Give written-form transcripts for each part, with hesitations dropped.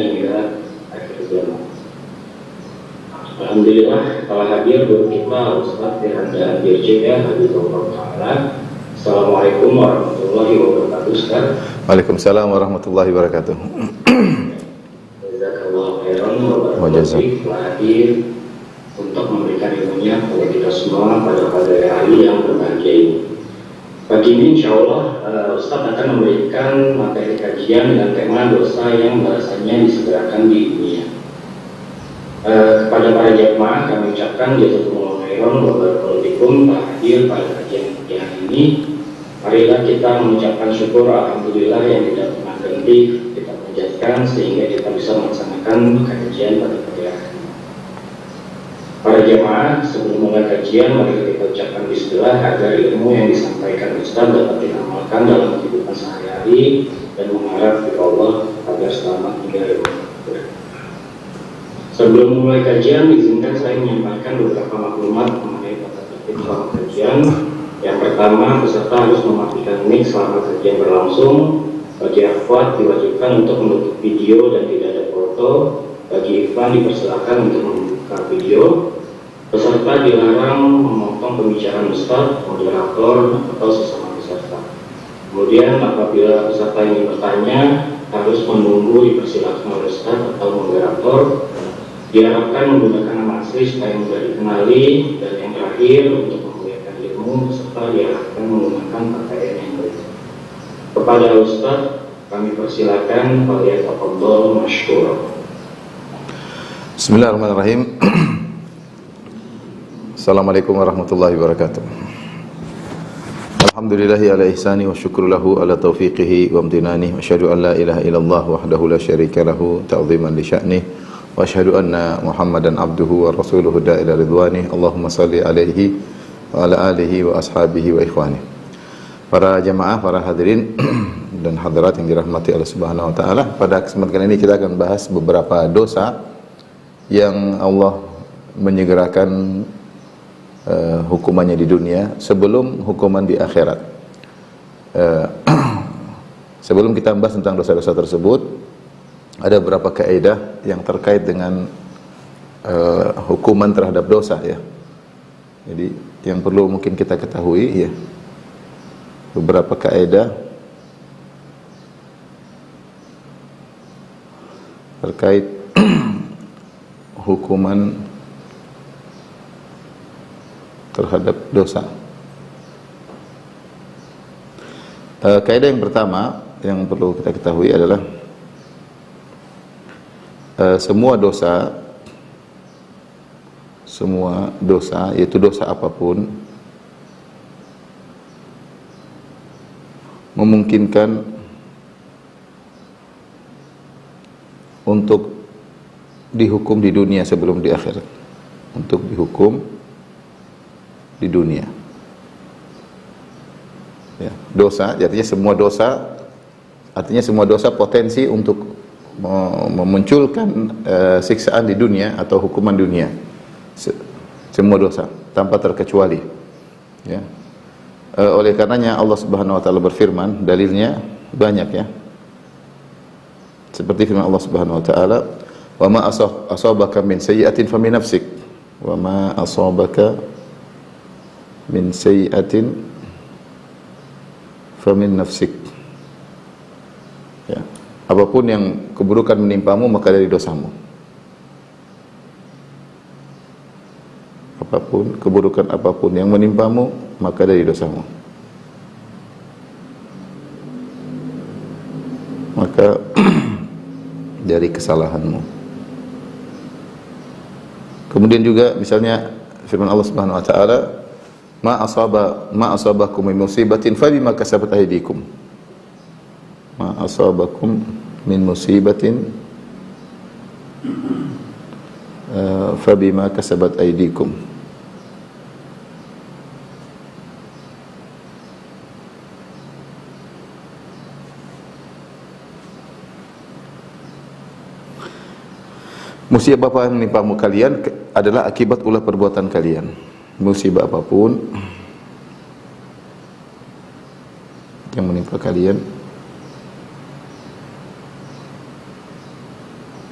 hingga akhir zaman. Alhamdulillah telah hadir guru kita Ustaz Firanda Birjaya Habibullah Ta'ala. Assalamualaikum warahmatullahi wabarakatuh Ustaz. Waalaikumsalam warahmatullahi wabarakatuh. Jazakallah khairan wa barakatuh telah hadir untuk memberikan ilmunya kepada kita semua pada hari yang berbahagia ini. Pagi ini insya Allah Ustaz akan memberikan materi kajian dengan tema dosa yang bahasanya disegerakan di dunia. Kepada para jemaah kami ucapkan jazakumullah khairan wa barakallahu fikum telah hadir pada kajian pagi hari ini. Marilah kita mengucapkan syukur alhamdulillah yang tidak pernah berhenti kita panjatkan sehingga kita bisa melaksanakan kajian pada pagi hari ini. Para jemaah, sebelum mulai kajian mari kita ucapkan bismillah agar ilmu yang disampaikan Ustaz dapat diamalkan dalam kehidupan sehari-hari dan mengharap kepada Allah agar selamat hingga hari akhir. Sebelum mulai kajian, izinkan saya menyampaikan beberapa maklumat mengenai tata tertib selama kajian. Yang pertama, peserta harus mematikan mic selama kajian berlangsung. Bagi akhwat diwajibkan untuk menutup video dan tidak ada foto. Bagi ikhwan dipersilakan untuk membuka video. Peserta dilarang memotong pembicaraan Ustaz, moderator, atau sesama peserta. Kemudian apabila peserta ingin bertanya, harus menunggu dipersilakan oleh Ustaz atau moderator. Diharapkan menggunakan nama asli supaya mudah dikenali. Dan yang terakhir, untuk memuliakan ilmu, peserta diharapkan menggunakan pakaian yang baik. Kepada Ustaz, kami persilakan faliyatafadhal masykur. Bismillahirrahmanirrahim. Assalamualaikum warahmatullahi wabarakatuh. Alhamdulillahi ala ihsani wa syukru lahu ala taufiqihi wa amtinani wa asyhadu an la ilaha illallah wahdahu la syarika lahu ta'ziman li sya'nih wa asyhadu anna Muhammadan abduhu wa rasuluhu da'ila ridwani. Allahumma salli alaihi wa ala alihi wa ashabihi wa ikhwani. Para jemaah, para hadirin dan hadirat yang dirahmati Allah Subhanahu wa taala, pada kesempatan ini kita akan bahas beberapa dosa yang Allah menyegerakan hukumannya di dunia sebelum hukuman di akhirat. Sebelum kita bahas tentang dosa-dosa tersebut, ada beberapa kaidah yang terkait dengan hukuman terhadap dosa ya. Jadi yang perlu mungkin kita ketahui ya, beberapa kaidah terkait hukuman terhadap dosa. Kaidah yang pertama yang perlu kita ketahui adalah semua dosa, yaitu dosa apapun, memungkinkan untuk dihukum di dunia sebelum di akhirat. Untuk dihukum di dunia ya. Dosa artinya semua dosa potensi untuk memunculkan siksaan di dunia atau hukuman dunia. Semua dosa tanpa terkecuali ya. Oleh karenanya Allah Subhanahu wa taala berfirman, dalilnya banyak ya. Seperti firman Allah Subhanahu wa taala, "Wa ma asabaka min sayyi'atin fa min nafsik, wa ma asabaka min sayyi'atin fa min nafsik." Ya. Apapun yang keburukan menimpamu maka dari dosamu. Keburukan apapun yang menimpamu maka dari dosamu. Maka dari kesalahanmu. Kemudian juga misalnya firman Allah Subhanahu wa taala, ma asabakum min musibatin fa bima kasabat aydikum. Ma asabakum min musibatin fa bima kasabat aydikum. Musibah apa yang menimpamu kalian adalah akibat ulah perbuatan kalian. Musibah apapun yang menimpa kalian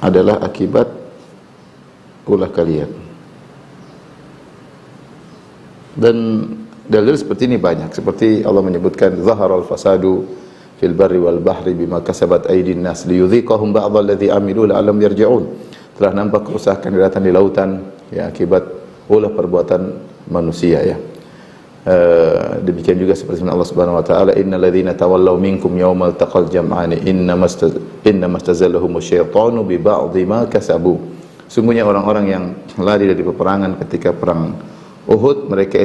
adalah akibat ulah kalian. Dan dalil seperti ini banyak, seperti Allah menyebutkan zaharal fasadu fil barri wal bahri bima kasabat aydin nas liyudhiqahum ba'dalladzi amilu la'allam yarji'un. Telah nampak kerusakan di daratan di lautan ya akibat ulah perbuatan manusia ya. Demikian juga seperti Allah Subhanahu wa taala, innal ladzina tawallaw minkum yaumal taqal jam'ani innamastazallahum asyaitanu bi ba'dhi ma kasabu. Sungguhnya orang-orang yang lari dari peperangan ketika perang Uhud, mereka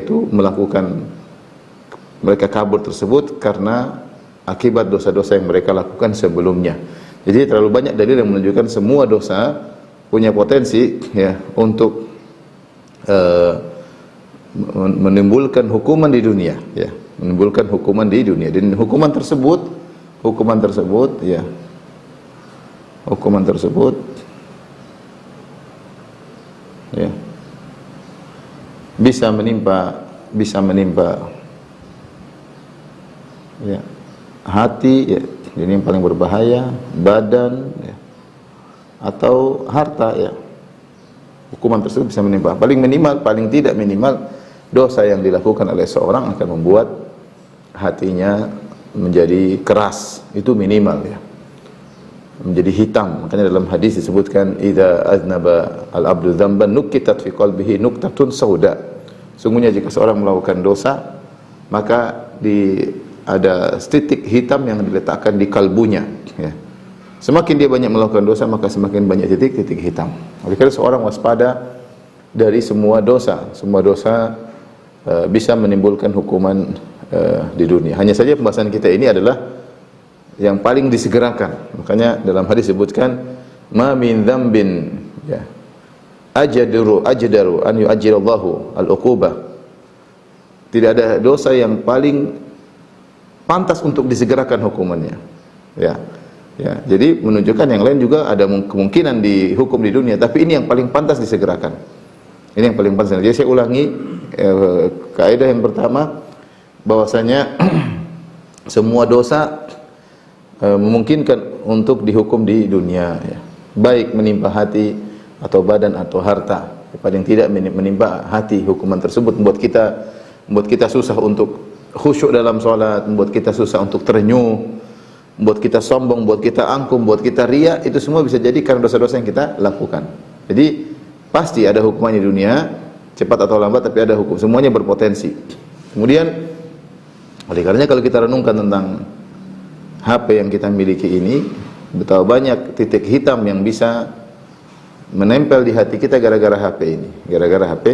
kabur tersebut karena akibat dosa-dosa yang mereka lakukan sebelumnya. Jadi terlalu banyak dalil yang menunjukkan semua dosa punya potensi ya untuk menimbulkan hukuman di dunia ya, menimbulkan hukuman di dunia. Dan hukuman tersebut ya, hukuman tersebut ya bisa menimpa ya hati ya, ini yang paling berbahaya, badan ya, atau harta ya. Hukuman tersebut bisa menimpa, paling tidak minimal dosa yang dilakukan oleh seorang akan membuat hatinya menjadi keras, itu minimal ya, menjadi hitam. Makanya dalam hadis disebutkan idza aznaba al-abdu dzamban nukitat fi qalbihi nuktatun sauda. Sungguhnya jika seorang melakukan dosa, maka ada titik hitam yang diletakkan di kalbunya ya. Semakin dia banyak melakukan dosa, maka semakin banyak titik-titik hitam. Oleh karena seorang waspada dari semua dosa. Semua dosa bisa menimbulkan hukuman di dunia. Hanya saja pembahasan kita ini adalah yang paling disegerakan. Makanya dalam hadis disebutkan ma min dzambin ya ajdaru an yu'ajjilallahu al-uqubah. Tidak ada dosa yang paling pantas untuk disegerakan hukumannya. Ya. Ya, jadi menunjukkan yang lain juga ada kemungkinan dihukum di dunia, tapi ini yang paling pantas disegerakan. Ini yang paling pantas. Jadi saya ulangi kaidah yang pertama, bahwasanya semua dosa memungkinkan untuk dihukum di dunia ya. Baik menimpa hati atau badan atau harta. Paling tidak menimpa hati, hukuman tersebut membuat kita susah untuk khusyuk dalam salat, membuat kita susah untuk terenyuh, membuat kita sombong, membuat kita angkuh, membuat kita riya. Itu semua bisa jadi karena dosa-dosa yang kita lakukan. Jadi pasti ada hukumannya di dunia, cepat atau lambat, tapi ada hukum. Semuanya berpotensi. Kemudian oleh karenanya kalau kita renungkan tentang HP yang kita miliki ini, betapa banyak titik hitam yang bisa menempel di hati kita gara-gara HP ini. Gara-gara HP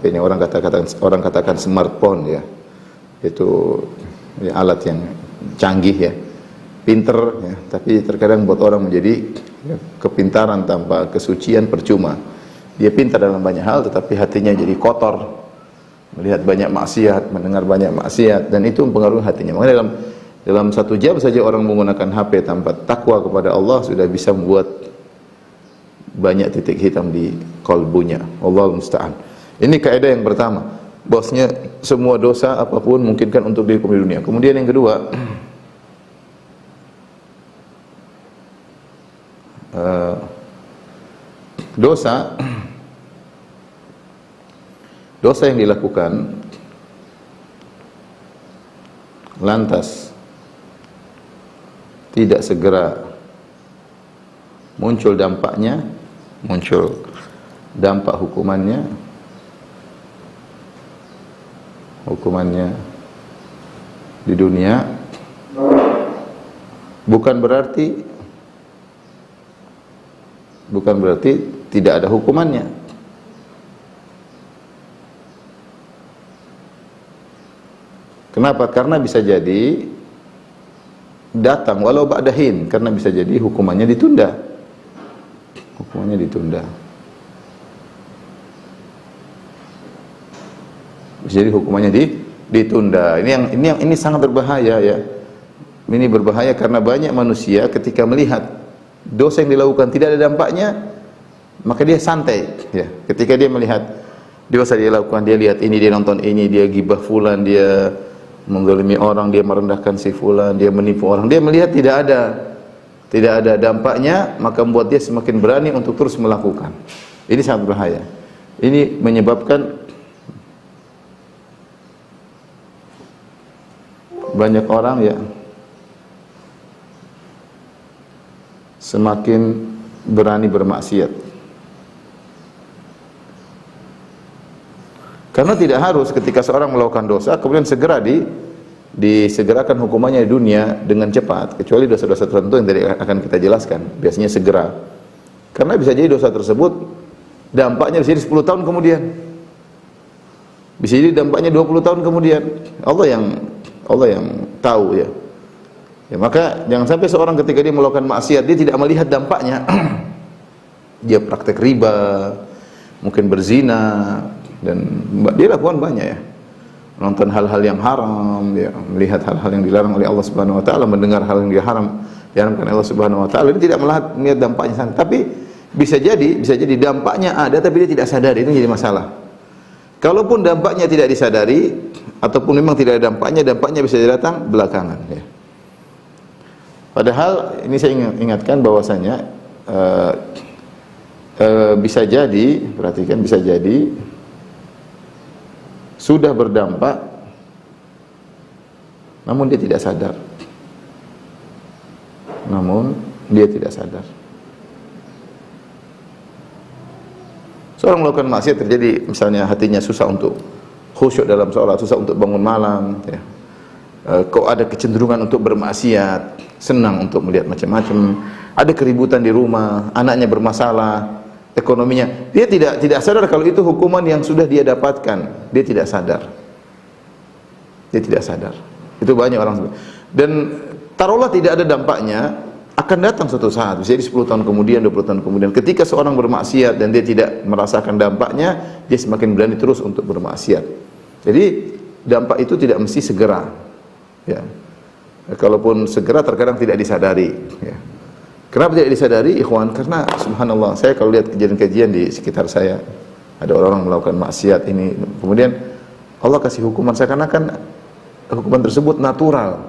ini orang katakan smartphone ya. Itu ya, alat yang canggih ya, pinter ya, tapi terkadang buat orang menjadi ya, kepintaran tanpa kesucian percuma. Dia pintar dalam banyak hal tetapi hatinya jadi kotor, melihat banyak maksiat, mendengar banyak maksiat, dan itu mempengaruhi hatinya. Makanya dalam 1 jam saja orang menggunakan HP tanpa takwa kepada Allah sudah bisa membuat banyak titik hitam di kalbunya. Allahul musta'an. Ini kaidah yang pertama, bahwasanya semua dosa apapun mungkinkan untuk dihukum di dunia. Kemudian yang kedua, dosa yang dilakukan lantas tidak segera muncul dampaknya, muncul dampak hukumannya di dunia, bukan berarti tidak ada hukumannya. Kenapa? Karena bisa jadi datang walau ba'dahin, karena bisa jadi hukumannya ditunda. Jadi hukumannya ditunda. Ini sangat berbahaya ya. Ini berbahaya karena banyak manusia ketika melihat dosa yang dilakukan tidak ada dampaknya, maka dia santai ya. Ketika dia melihat dosa dia lakukan, dia lihat ini, dia nonton ini, dia gibah fulan, dia menzalimi orang, dia merendahkan si fulan, dia menipu orang, dia melihat tidak ada tidak ada dampaknya, maka membuat dia semakin berani untuk terus melakukan. Ini sangat berbahaya. Ini menyebabkan banyak orang ya semakin berani bermaksiat. Karena tidak harus ketika seorang melakukan dosa kemudian segera disegerakan hukumannya di dunia dengan cepat, kecuali dosa-dosa tertentu yang tadi akan kita jelaskan, biasanya segera. Karena bisa jadi dosa tersebut dampaknya bisa jadi 10 tahun kemudian, bisa jadi dampaknya 20 tahun kemudian. Allah yang tahu ya. Ya, maka jangan sampai seorang ketika dia melakukan maksiat dia tidak melihat dampaknya. Dia praktek riba, mungkin berzina, dan dia lakukan banyak ya. Menonton hal-hal yang haram, ya, melihat hal-hal yang dilarang oleh Allah Subhanahu wa taala, mendengar hal yang diharamkan oleh Allah Subhanahu wa taala. Dia tidak melihat dampaknya sana. Tapi bisa jadi dampaknya ada tapi dia tidak sadar, itu jadi masalah. Kalaupun dampaknya tidak disadari ataupun memang tidak ada dampaknya bisa datang belakangan ya. Padahal ini saya ingatkan bahwasanya bisa jadi, perhatikan, bisa jadi sudah berdampak namun dia tidak sadar. Seorang melakukan maksiat terjadi, misalnya hatinya susah untuk khusyuk dalam sholat, susah untuk bangun malam ya. Kok ada kecenderungan untuk bermaksiat, senang untuk melihat macam-macam, ada keributan di rumah, anaknya bermasalah, ekonominya, dia tidak sadar kalau itu hukuman yang sudah dia dapatkan. Dia tidak sadar. Itu banyak orang. Dan taruhlah tidak ada dampaknya, akan datang suatu saat, bisa jadi 10 tahun kemudian, 20 tahun kemudian, ketika seorang bermaksiat dan dia tidak merasakan dampaknya, dia semakin berani terus untuk bermaksiat. Jadi dampak itu tidak mesti segera ya. Kalaupun segera terkadang tidak disadari ya. Kenapa tidak disadari, ikhwan? Karena subhanallah, saya kalau lihat kejadian-kejadian di sekitar saya, ada orang melakukan maksiat ini, kemudian Allah kasih hukuman seakan-akan hukuman tersebut natural,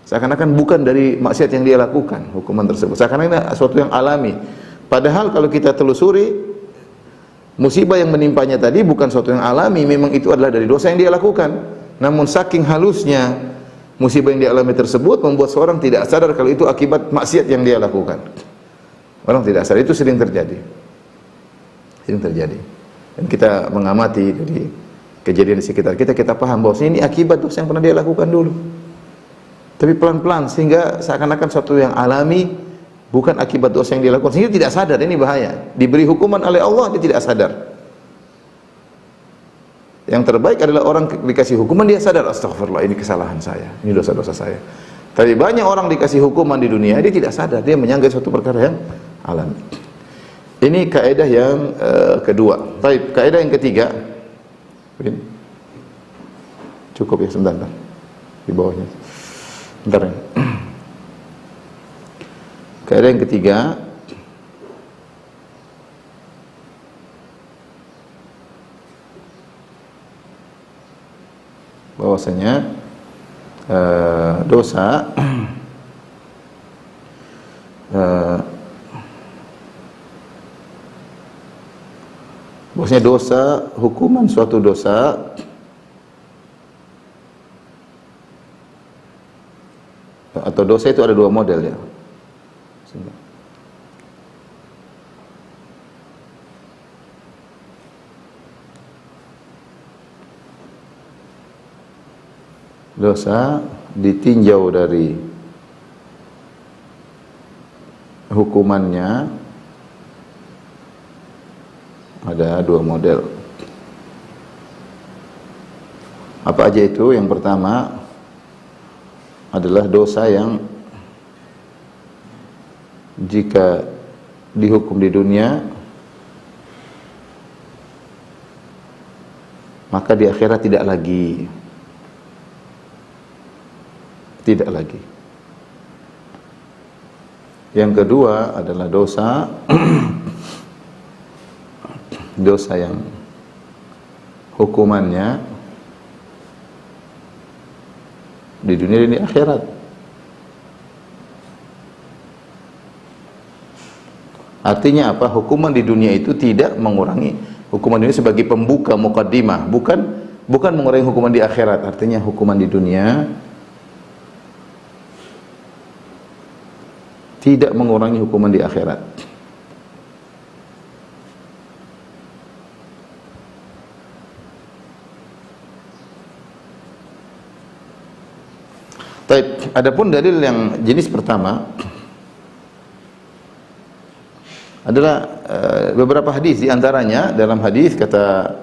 seakan-akan bukan dari maksiat yang dia lakukan, hukuman tersebut seakan-akan ini sesuatu yang alami. Padahal kalau kita telusuri, musibah yang menimpanya tadi bukan sesuatu yang alami, memang itu adalah dari dosa yang dia lakukan. Namun saking halusnya musibah yang dialami tersebut membuat seorang tidak sadar kalau itu akibat maksiat yang dia lakukan. Orang tidak sadar, itu sering terjadi. Dan kita mengamati dari kejadian di sekitar kita, kita paham bahwa ini akibat dosa yang pernah dia lakukan dulu. Tapi pelan-pelan sehingga seakan-akan sesuatu yang alami, bukan akibat dosa yang dia lakukan, sehingga tidak sadar. Ini bahaya. Diberi hukuman oleh Allah, dia tidak sadar. Yang terbaik adalah orang dikasih hukuman dia sadar, astagfirullah, ini kesalahan saya, ini dosa-dosa saya. Tapi banyak orang dikasih hukuman di dunia dia tidak sadar, dia menyanggah suatu perkara yang alami. Ini kaidah yang kedua. Baik, kaidah yang ketiga. Cukup ya, sebentar. Di bawahnya. Bentar ya. Kaidah yang ketiga, bahwasanya dosa bahwasanya dosa, hukuman suatu dosa atau dosa itu ada dua model ya. Dosa ditinjau dari hukumannya ada dua model. Apa aja itu? Yang pertama adalah dosa yang jika dihukum di dunia maka di akhirat tidak lagi. Yang kedua adalah dosa yang hukumannya di dunia dan di akhirat. Artinya apa? Hukuman di dunia itu tidak mengurangi hukuman ini sebagai pembuka muqaddimah, bukan mengurangi hukuman di akhirat. Artinya hukuman di dunia tidak mengurangi hukuman di akhirat. Baik, adapun dalil yang jenis pertama adalah beberapa hadis, di antaranya dalam hadis kata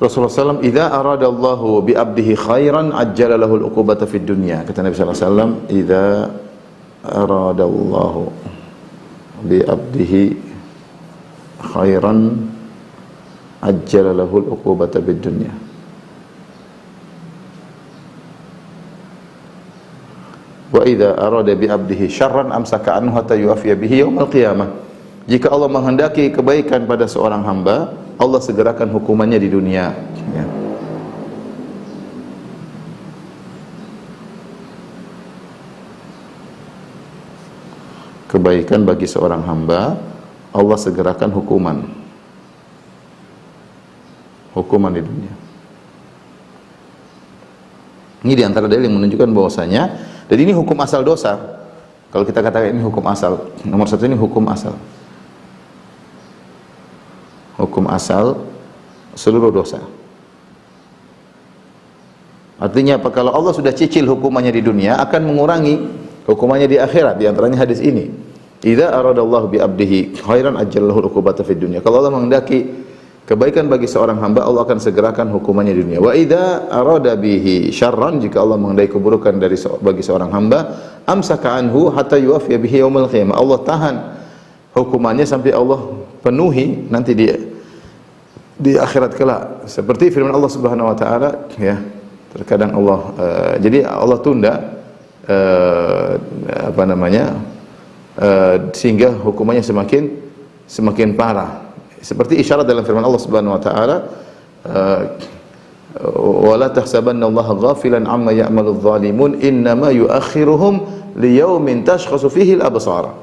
Rasulullah SAW, "Idza aradallahu bi 'abdihi khairan ajjala lahu al-uqubata fid dunya." Kata Nabi sallallahu alaihi wasallam, "Idza aradallahu bi 'abdihi khairan ajjala lahu al-uqubata fid dunya." Wa idza arada bi 'abdihi syarran amsaka anhu hatta yu'afiya bihi yaumil qiyamah. Jika Allah menghendaki kebaikan pada seorang hamba, Allah segerakan hukumannya di dunia. Ya. Kebaikan bagi seorang hamba, Allah segerakan hukuman di dunia. Ini di antara dalil yang menunjukkan bahwasanya, dan ini hukum asal dosa. Kalau kita katakan ini hukum asal, nomor satu ini hukum asal. Hukum asal seluruh dosa. Artinya apa? Kalau Allah sudah cicil hukumannya di dunia, akan mengurangi hukumannya di akhirat. Di antaranya hadis ini, "Idza aradallahu bi 'abdihi khairan ajjalahu al-uqubata fid dunya." Kalau Allah menghendaki kebaikan bagi seorang hamba, Allah akan segerakan hukumannya di dunia. Wa idza arada bihi syarran, jika Allah menghendaki keburukan bagi seorang hamba, amsaka anhu hatta yu'afiya bihi yaumil qiyamah. Allah tahan hukumannya sampai Allah penuhi nanti di akhirat kelak. Seperti firman Allah Subhanahu wa taala, ya. Terkadang Allah jadi Allah tunda sehingga hukumannya semakin parah. Seperti isyarat dalam firman Allah Subhanahu wa taala, "Wala tahsabannallaha ghafilan amma ya'maludz zalimun, innama yu'akhiruhum liyaumin tashkhasu fihi al-absar."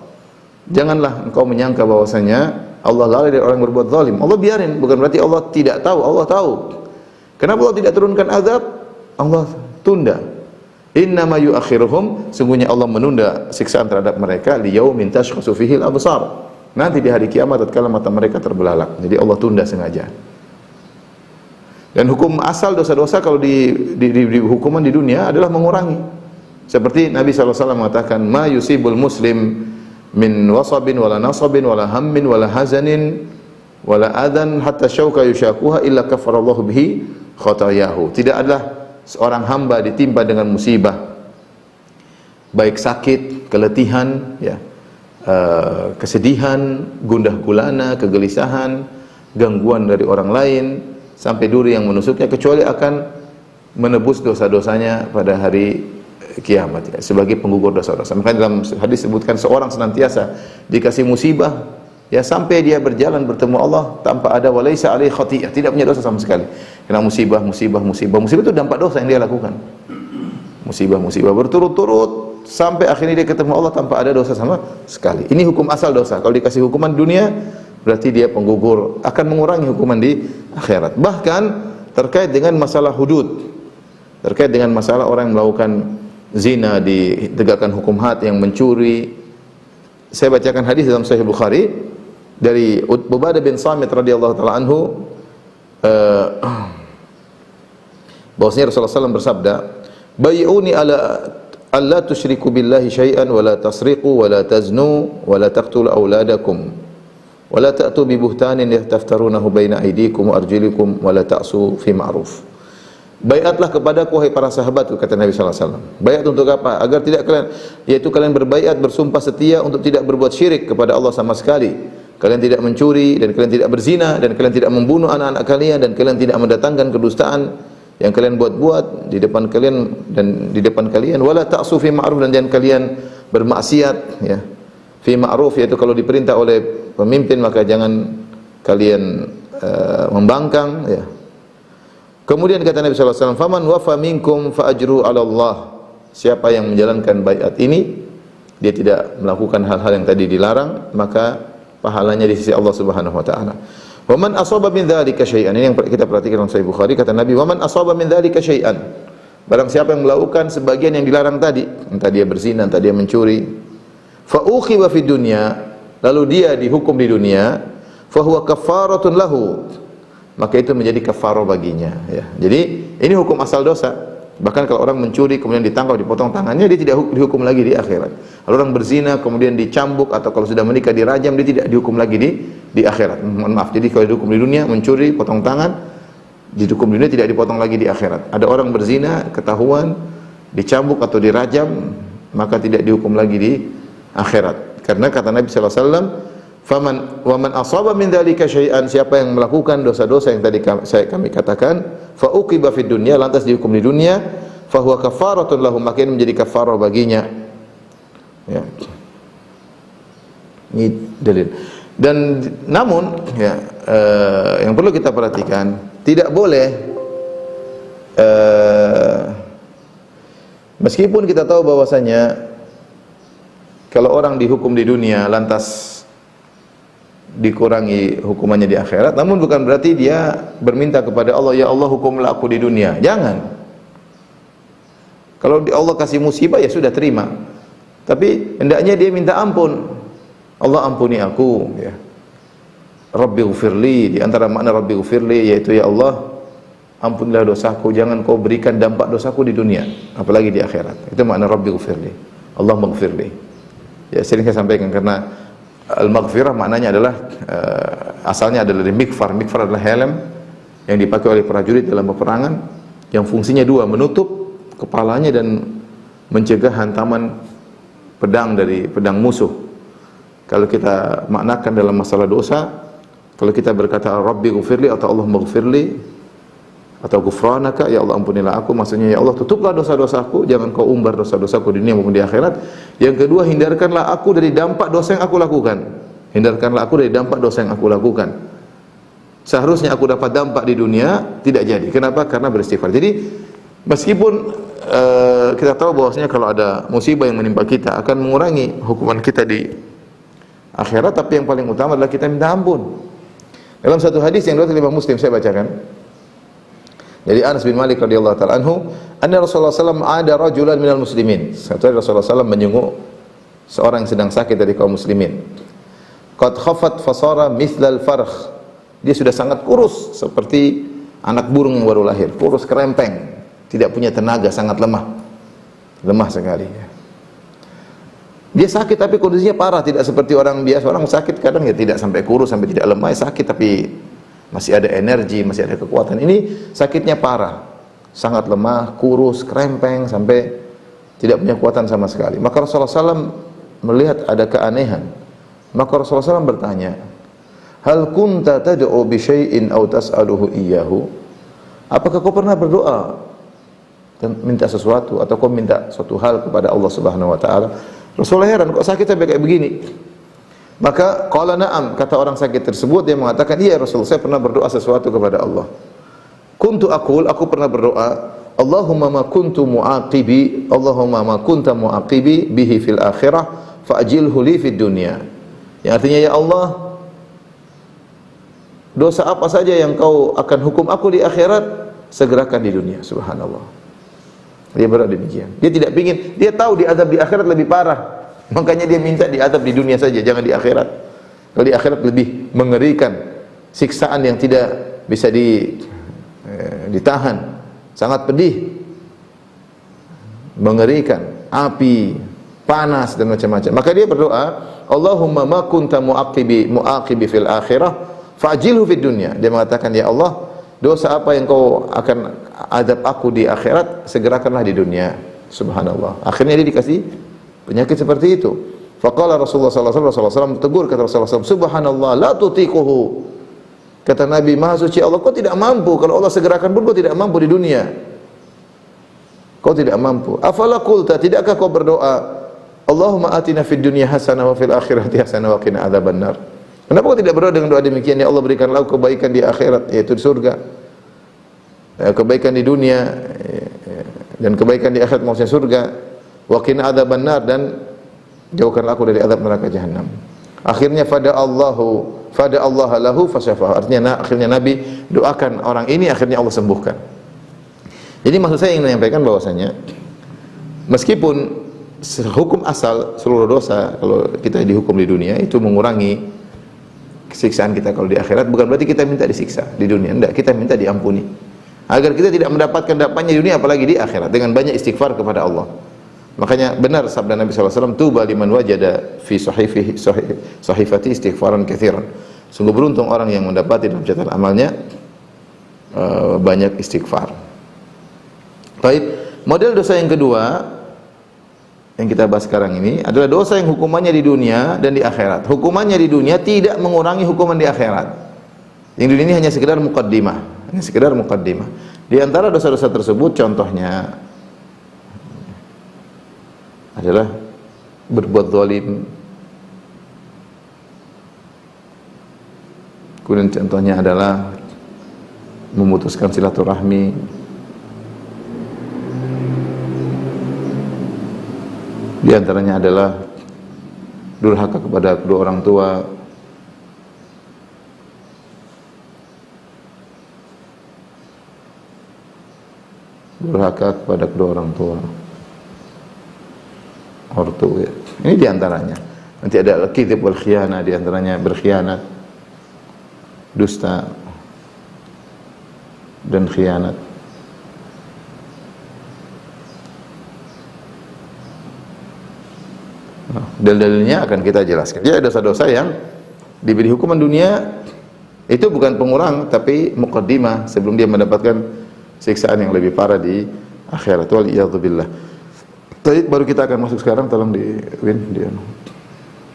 Janganlah engkau menyangka bahwasanya Allah lalai dari orang yang berbuat zalim. Allah biarin, bukan berarti Allah tidak tahu, Allah tahu. Kenapa Allah tidak turunkan azab? Allah tunda. Innama yu'akhiruhum, sungguhnya Allah menunda siksaan terhadap mereka liyaumin tashkhasu fihi al-absar. Nanti di hari kiamat tatkala mata mereka terbelalak. Jadi Allah tunda sengaja. Dan hukum asal dosa-dosa kalau di hukuman di dunia adalah mengurangi. Seperti Nabi SAW mengatakan, "Ma yusibul muslim min wasabin wala nasabin wala hammin wala hazanin wala adan hatta syauka yushakuha illa kafarallahu bihi khatayahu." Tidak adalah seorang hamba ditimpa dengan musibah, baik sakit, keletihan, ya, kesedihan, gundah gulana, kegelisahan, gangguan dari orang lain, sampai duri yang menusuknya, kecuali akan menebus dosa-dosanya pada hari kiamat, ya, sebagai penggugur dosa-dosa. Maka dalam hadis disebutkan seorang senantiasa dikasih musibah, ya, sampai dia berjalan bertemu Allah tanpa ada walaisa alaihi khati'ah, tidak punya dosa sama sekali. Karena musibah itu dampak dosa yang dia lakukan. Musibah berturut-turut sampai akhirnya dia ketemu Allah tanpa ada dosa sama sekali. Ini hukum asal dosa. Kalau dikasih hukuman dunia, berarti dia penggugur, akan mengurangi hukuman di akhirat. Bahkan terkait dengan masalah hudud, terkait dengan masalah orang yang melakukan zina ditegakkan hukum had, yang mencuri. Saya bacakan hadis dalam Sahih Bukhari dari Ubadah bin Samit radhiyallahu taala anhu, bahwasanya Rasulullah SAW bersabda, "Bai'uni ala alla tusyriku billahi syai'an wa la tasriqu wa la taznu wa la taqtulu auladakum wa la ta'tu bi buhtanin yaftaftarunahu baina aydikum wa arjulikum wa la ta'su fi ma'ruf." Baiatlah kepadaku wahai para sahabatku, kata Nabi sallallahu alaihi wasallam. Baiat untuk apa? Agar tidak kalian, yaitu kalian berbaiat, bersumpah setia untuk tidak berbuat syirik kepada Allah sama sekali. Kalian tidak mencuri, dan kalian tidak berzina, dan kalian tidak membunuh anak-anak kalian, dan kalian tidak mendatangkan kedustaan yang kalian buat-buat di depan kalian dan di depan kalian. Wala ta'su fi ma'ruf, dan jangan kalian bermaksiat, ya. Fi ma'ruf, yaitu kalau diperintah oleh pemimpin maka jangan kalian membangkang, ya. Kemudian kata Nabi sallallahu alaihi wasallam, "Faman wafa minkum fa ajru 'ala Allah." Siapa yang menjalankan baiat ini, dia tidak melakukan hal-hal yang tadi dilarang, maka pahalanya di sisi Allah Subhanahu wa taala. Wa man asaba min dzalika syai'an, ini yang kita perhatikan dalam Sahih Bukhari, kata Nabi, wa man asaba min dzalika syai'an, barang siapa yang melakukan sebagian yang dilarang tadi, entah dia berzina, entah dia mencuri, fa ukhiba fid dunya, lalu dia dihukum di dunia, fa huwa kafaratun lahu, maka itu menjadi kafarah baginya, ya. Jadi ini hukum asal dosa. Bahkan kalau orang mencuri kemudian ditangkap, dipotong tangannya, dia tidak dihukum lagi di akhirat. Kalau orang berzina kemudian dicambuk, atau kalau sudah menikah dirajam, dia tidak dihukum lagi di akhirat. Mohon maaf. Jadi kalau dihukum di dunia mencuri, potong tangan, dihukum di dunia, tidak dipotong lagi di akhirat. Ada orang berzina ketahuan dicambuk atau dirajam, maka tidak dihukum lagi di akhirat. Karena kata Nabi sallallahu alaihi wasallam, "Faman wa man asaba min dzalika syai'an", siapa yang melakukan dosa-dosa yang tadi kami katakan, fa uqiba fid dunya, lantas dihukum di dunia, fa huwa kafaratun lahu, maka ini menjadi kafarah baginya. Ya. Ini dalil. Dan namun ya, yang perlu kita perhatikan, tidak boleh meskipun kita tahu bahwasanya kalau orang dihukum di dunia lantas dikurangi hukumannya di akhirat, namun bukan berarti dia berminta kepada Allah, ya Allah hukumlah aku di dunia. Jangan. Kalau Allah kasih musibah ya sudah terima. Tapi hendaknya dia minta ampun. Allah ampuni aku, ya. Rabbighfirli, di antara makna Rabbighfirli yaitu ya Allah ampunilah dosaku, jangan kau berikan dampak dosaku di dunia, apalagi di akhirat. Itu makna Rabbighfirli. Allah maghfirli. Ya sering saya sampaikan, karena al-maghfirah maknanya adalah asalnya adalah dari mikfar. Mikfar adalah helm yang dipakai oleh prajurit dalam peperangan, yang fungsinya dua, menutup kepalanya dan mencegah hantaman pedang dari pedang musuh. Kalau kita maknakan dalam masalah dosa, kalau kita berkata Rabbi ghufirli atau Allah maghfirli atau ghufranaka, ya Allah ampunilah aku, maksudnya ya Allah tutuplah dosa-dosaku, jangan kau umbar dosa-dosaku di dunia maupun di akhirat. Yang kedua, hindarkanlah aku dari dampak dosa yang aku lakukan. Hindarkanlah aku dari dampak dosa yang aku lakukan. Seharusnya aku dapat dampak di dunia, tidak jadi. Kenapa? Karena beristighfar. Jadi meskipun kita tahu bahwasanya kalau ada musibah yang menimpa kita akan mengurangi hukuman kita di akhirat, tapi yang paling utama adalah kita minta ampun. Dalam satu hadis yang diriwayatkan Imam Muslim, saya bacakan. Jadi Anas bin Malik radhiyallahu taala anhu, anna Rasulullah sallallahu alaihi wasallam ada rajulan minal muslimin. Satu hari Rasulullah sallallahu menjenguk seorang yang sedang sakit dari kaum muslimin. Qad khafat fasara mithlal farkh. Dia sudah sangat kurus seperti anak burung yang baru lahir, kurus kerempeng, tidak punya tenaga, sangat lemah. Lemah sekali. Dia sakit tapi kondisinya parah, tidak seperti orang biasa. Orang sakit kadang ya tidak sampai kurus, sampai tidak lemah, ya sakit tapi masih ada energi, masih ada kekuatan. Ini sakitnya parah, sangat lemah, kurus, kerempeng, sampai tidak punya kekuatan sama sekali. Maka Rasulullah SAW melihat ada keanehan. Maka Rasulullah SAW bertanya, hal kunta tad'u bi syai'in aw tas'aluhu iyyahu? Apakah kau pernah berdoa dan minta sesuatu, atau kau minta suatu hal kepada Allah Subhanahu wa taala? Rasulullah heran, kok sakit sampai kayak begini? Maka qala na'am, kata orang sakit tersebut, dia mengatakan, iya Rasul, saya pernah berdoa sesuatu kepada Allah. Kuntu aqul, aku pernah berdoa, Allahumma ma kuntu mu'aqibi, Allahumma ma kunta mu'aqibi bihi fil akhirah fa'jilhu li fid dunya. Yang artinya, ya Allah, dosa apa saja yang kau akan hukum aku di akhirat, segerakan di dunia. Subhanallah. Dia berdoa demikian. Dia tidak ingin, dia tahu diazab di akhirat lebih parah. Makanya dia minta diazab di dunia saja, jangan di akhirat. Kalau di akhirat lebih mengerikan, siksaan yang tidak bisa ditahan, sangat pedih, mengerikan, api, panas dan macam-macam. Maka dia berdoa, Allahumma ma kunta mu'aqibi fil akhirah fa'jilhu fid dunya. Dia mengatakan, ya Allah, dosa apa yang kau akan azab aku di akhirat, segerakanlah di dunia. Subhanallah. Akhirnya dia dikasih penyakit seperti itu. Faqala Rasulullah sallallahu alaihi wasallam, tegur kata Rasulullah sallallahu alaihi wasallam, subhanallah la tutiquhu. Kata Nabi, maha suci Allah, kau tidak mampu. Kalau Allah segerakan pun kau tidak mampu di dunia. Kau tidak mampu. Afala qulta, tidakkah kau berdoa, Allahumma atina fid dunya hasanah wa fil akhirati hasanah wa qina adzabannar. Kenapa kau tidak berdoa dengan doa demikian, ya Allah berikanlah kebaikan di akhirat, yaitu di surga, kebaikan di dunia dan kebaikan di akhirat maksudnya surga, wa qina adzabannar, dan jauhkanlah aku dari azab neraka jahanam. Akhirnya fada Allah lahu fasyafahu. Artinya akhirnya Nabi doakan orang ini, akhirnya Allah sembuhkan. Jadi maksud saya ingin menyampaikan bahwasanya meskipun hukum asal seluruh dosa kalau kita dihukum di dunia itu mengurangi siksaan kita kalau di akhirat, bukan berarti kita minta disiksa di dunia. Enggak, kita minta diampuni agar kita tidak mendapatkan dampaknya di dunia apalagi di akhirat, dengan banyak istighfar kepada Allah. Makanya benar sabda Nabi SAW, tuba liman wajada fi sahifati istighfaran katsiran. Sungguh beruntung orang yang mendapati dalam catatan amalnya banyak istighfar. Baik, model dosa yang kedua yang kita bahas sekarang ini adalah dosa yang hukumannya di dunia dan di akhirat. Hukumannya di dunia tidak mengurangi hukuman di akhirat. Yang di dunia ini hanya sekedar muqaddimah, hanya sekedar muqaddimah. Di antara dosa-dosa tersebut contohnya adalah berbuat zalim. Kemudian contohnya adalah memutuskan silaturahmi. Di antaranya adalah durhaka kepada kedua orang tua. Durhaka kepada kedua orang tua. Ortu ya. Ini di antaranya. Nanti ada al-kadzib wal khiyanah, di antaranya berkhianat, dusta dan khianat. Dalil-dalilnya akan kita jelaskan. Jadi ada dosa-dosa yang diberi hukuman dunia itu bukan pengurang tapi muqaddimah sebelum dia mendapatkan siksaan yang lebih parah di akhirat. Wal iyadzu billah. Baik, baru kita akan masuk sekarang, tolong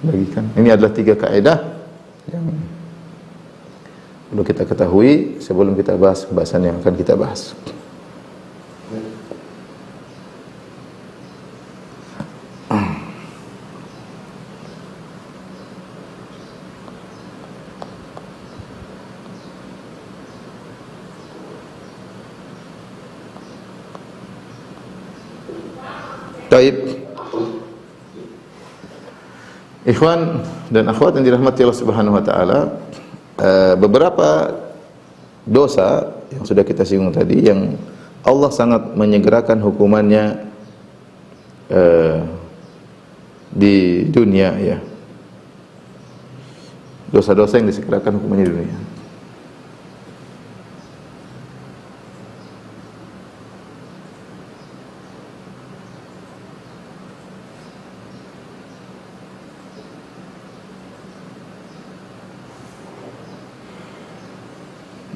bagikan. Ini adalah 3 kaidah yang perlu kita ketahui sebelum kita bahas pembahasan yang akan kita bahas. Baik, ikhwan dan akhwat yang dirahmati Allah Subhanahu wa taala, beberapa dosa yang sudah kita singgung tadi yang Allah sangat menyegerakan hukumannya di dunia ya. Dosa-dosa yang disegerakan hukumannya di dunia.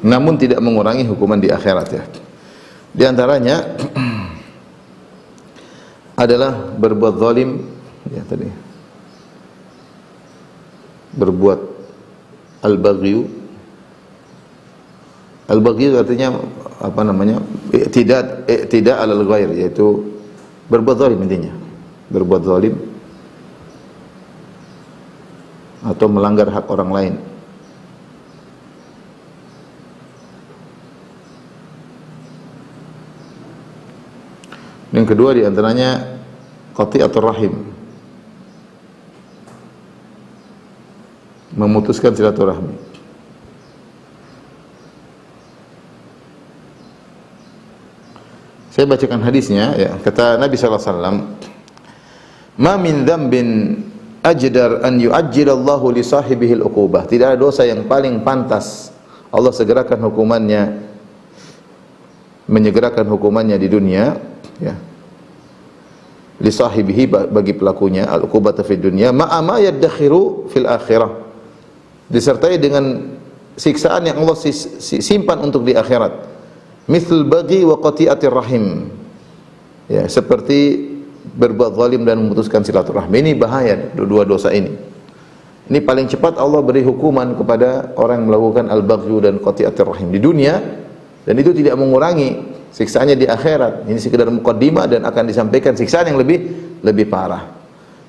Namun tidak mengurangi hukuman di akhirat ya. Di antaranya adalah berbuat zalim ya tadi. Berbuat al-baghyu. Al-baghyu artinya apa namanya? Tidak alal ghair, yaitu berbuat zalim intinya. Berbuat zalim atau melanggar hak orang lain. Yang kedua di antaranya qati'atur rahim, memutuskan silaturahmi. Saya bacakan hadisnya ya. Kata Nabi sallallahu alaihi wasallam, "Ma min dzambin ajdar an yu'ajjilallahu li sahibihi al-uqubah." Tidak ada dosa yang paling pantas Allah segerakan hukumannya, menyegerakan hukumannya di dunia ya, li sahibihi, bagi pelakunya, al-uqubata fid dunya ma'a ma yaddakhiru fil akhirah, disertai dengan siksaan yang Allah simpan untuk di akhirat. Mithl baghi wa qati'atir rahim ya, seperti berbuat zalim dan memutuskan silaturahmi. Ini bahaya dua dosa ini. Ini paling cepat Allah beri hukuman kepada orang yang melakukan al-baghyu dan qati'atir rahim di dunia, dan itu tidak mengurangi siksaannya di akhirat. Ini sekedar muqaddimah dan akan disampaikan siksaan yang lebih parah.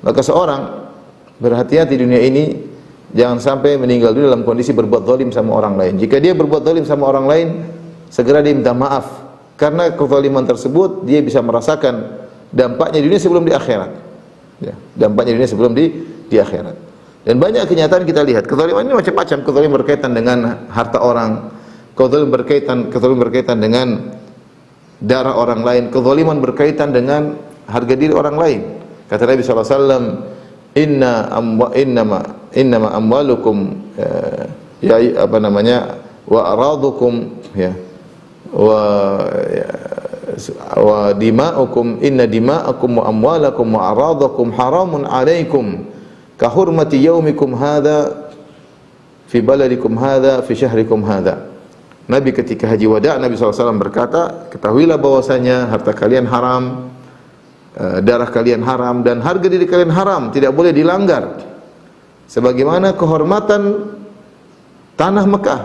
Maka seorang berhati-hati di dunia ini, jangan sampai meninggal dunia dalam kondisi berbuat zalim sama orang lain. Jika dia berbuat zalim sama orang lain, segera dia minta maaf, karena kezaliman tersebut dia bisa merasakan dampaknya di dunia sebelum di akhirat. Ya, dampaknya di dunia sebelum di akhirat. Dan banyak kenyataan kita lihat, kezaliman ini macam-macam. Kezaliman berkaitan dengan harta orang, kezaliman berkaitan dengan darah orang lain, kezaliman berkaitan dengan harga diri orang lain. Kata Nabi sallallahu alaihi wasallam, innama amwalukum wa aradukum wa dima'ukum inna dima'akum wa amwalakum wa aradakum haramun 'alaikum ka hurmati yaumikum hadza fi baladikum hadza fi syahrikum hadza. Nabi ketika haji wada, Nabi SAW berkata, ketahuilah bahwasanya harta kalian haram, darah kalian haram, dan harga diri kalian haram, tidak boleh dilanggar. Sebagaimana kehormatan tanah Mekah,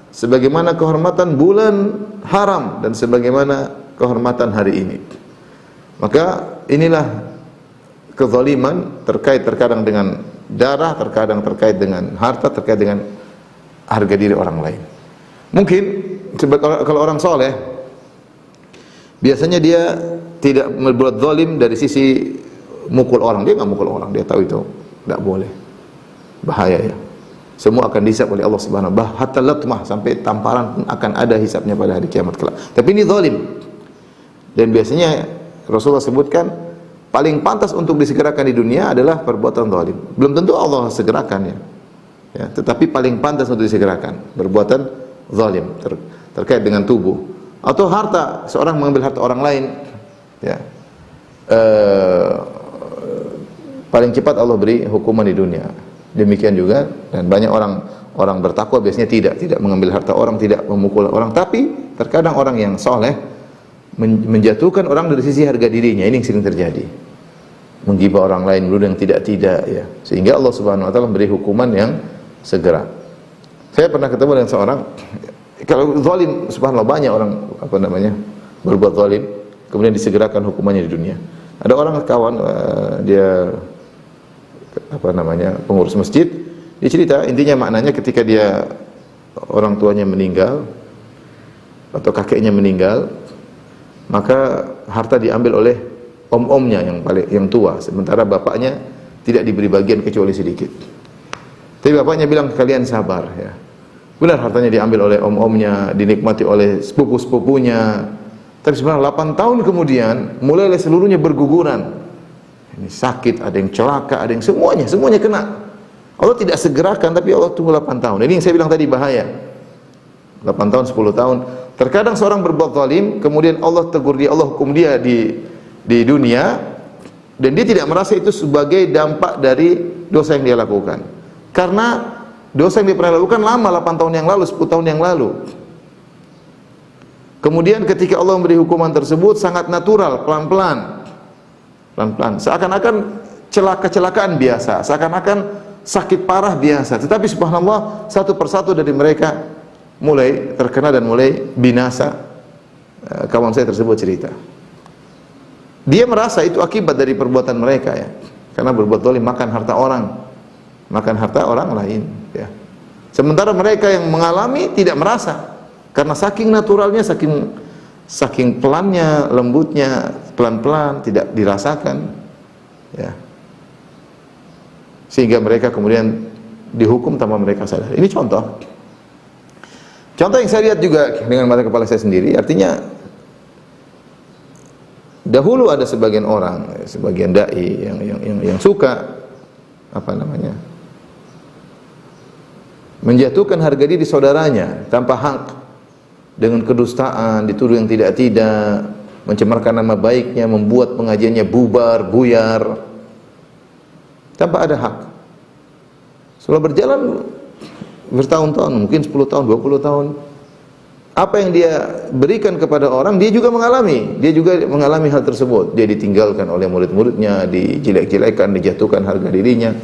sebagaimana kehormatan bulan haram, dan sebagaimana kehormatan hari ini. Maka inilah kezaliman terkadang dengan darah, terkadang terkait dengan harta, terkait dengan harga diri orang lain. Mungkin kalau orang soleh, biasanya dia tidak berbuat zalim dari sisi mukul orang. Dia nggak mukul orang, dia tahu itu tidak boleh, bahaya ya. Semua akan dihisab oleh Allah Subhanahu wa taala, hatta latmah, sampai tamparan pun akan ada hisabnya pada hari kiamat kelak. Tapi ini zalim. Dan biasanya Rasulullah sebutkan paling pantas untuk disegerakan di dunia adalah perbuatan zalim. Belum tentu Allah segerakan ya. Tetapi paling pantas untuk disegerakan perbuatan zalim terkait dengan tubuh atau harta. Seorang mengambil harta orang lain, ya. Paling cepat Allah beri hukuman di dunia. Demikian juga, dan banyak orang bertakwa biasanya tidak mengambil harta orang, tidak memukul orang. Tapi terkadang orang yang soleh menjatuhkan orang dari sisi harga dirinya. Ini yang sering terjadi, menggibah orang lain, menuduh yang tidak ya. Sehingga Allah Subhanahu wa taala memberi hukuman yang segera. Saya pernah ketemu dengan seorang, kalau zalim, subhanallah, banyak orang berbuat zalim kemudian disegerakan hukumannya di dunia. Ada orang kawan, dia pengurus masjid, dia cerita, intinya maknanya ketika dia orang tuanya meninggal atau kakeknya meninggal, maka harta diambil oleh om-omnya yang tua, sementara bapaknya tidak diberi bagian kecuali sedikit. Tapi bapaknya bilang, kalian sabar ya. Benar, hartanya diambil oleh om-omnya, dinikmati oleh sepupu-sepupunya. Tapi sebenarnya 8 tahun kemudian mulailah seluruhnya berguguran. Ini sakit, ada yang celaka, ada yang semuanya kena. Allah tidak segerakan, tapi Allah tunggu 8 tahun. Ini yang saya bilang tadi, bahaya. 8 tahun, 10 tahun. Terkadang seorang berbuat zalim, kemudian Allah tegur dia, Allah hukum dia di dunia, dan dia tidak merasa itu sebagai dampak dari dosa yang dia lakukan. Karena dosa yang dia pernah lakukan lama, 8 tahun yang lalu, 10 tahun yang lalu. Kemudian ketika Allah memberi hukuman tersebut sangat natural, pelan-pelan. Seakan-akan kecelakaan biasa, seakan-akan sakit parah biasa. Tetapi subhanallah, satu persatu dari mereka mulai terkena dan mulai binasa. Kawan saya tersebut cerita, dia merasa itu akibat dari perbuatan mereka ya. Karena berbuat zalim, makan harta orang lain ya. Sementara mereka yang mengalami tidak merasa, karena saking naturalnya, saking pelannya, lembutnya, pelan-pelan, tidak dirasakan ya. Sehingga mereka kemudian dihukum tanpa mereka sadar. Ini contoh yang saya lihat juga dengan mata kepala saya sendiri. Artinya dahulu ada sebagian orang, sebagian dai yang suka menjatuhkan harga diri saudaranya tanpa hak, dengan kedustaan, dituduh yang tidak-tidak, mencemarkan nama baiknya, membuat pengajiannya bubar, buyar tanpa ada hak. Setelah berjalan bertahun-tahun, mungkin 10 tahun, 20 tahun, apa yang dia berikan kepada orang, dia juga mengalami hal tersebut. Dia ditinggalkan oleh murid-muridnya, dijelek-jelekan, dijatuhkan harga dirinya,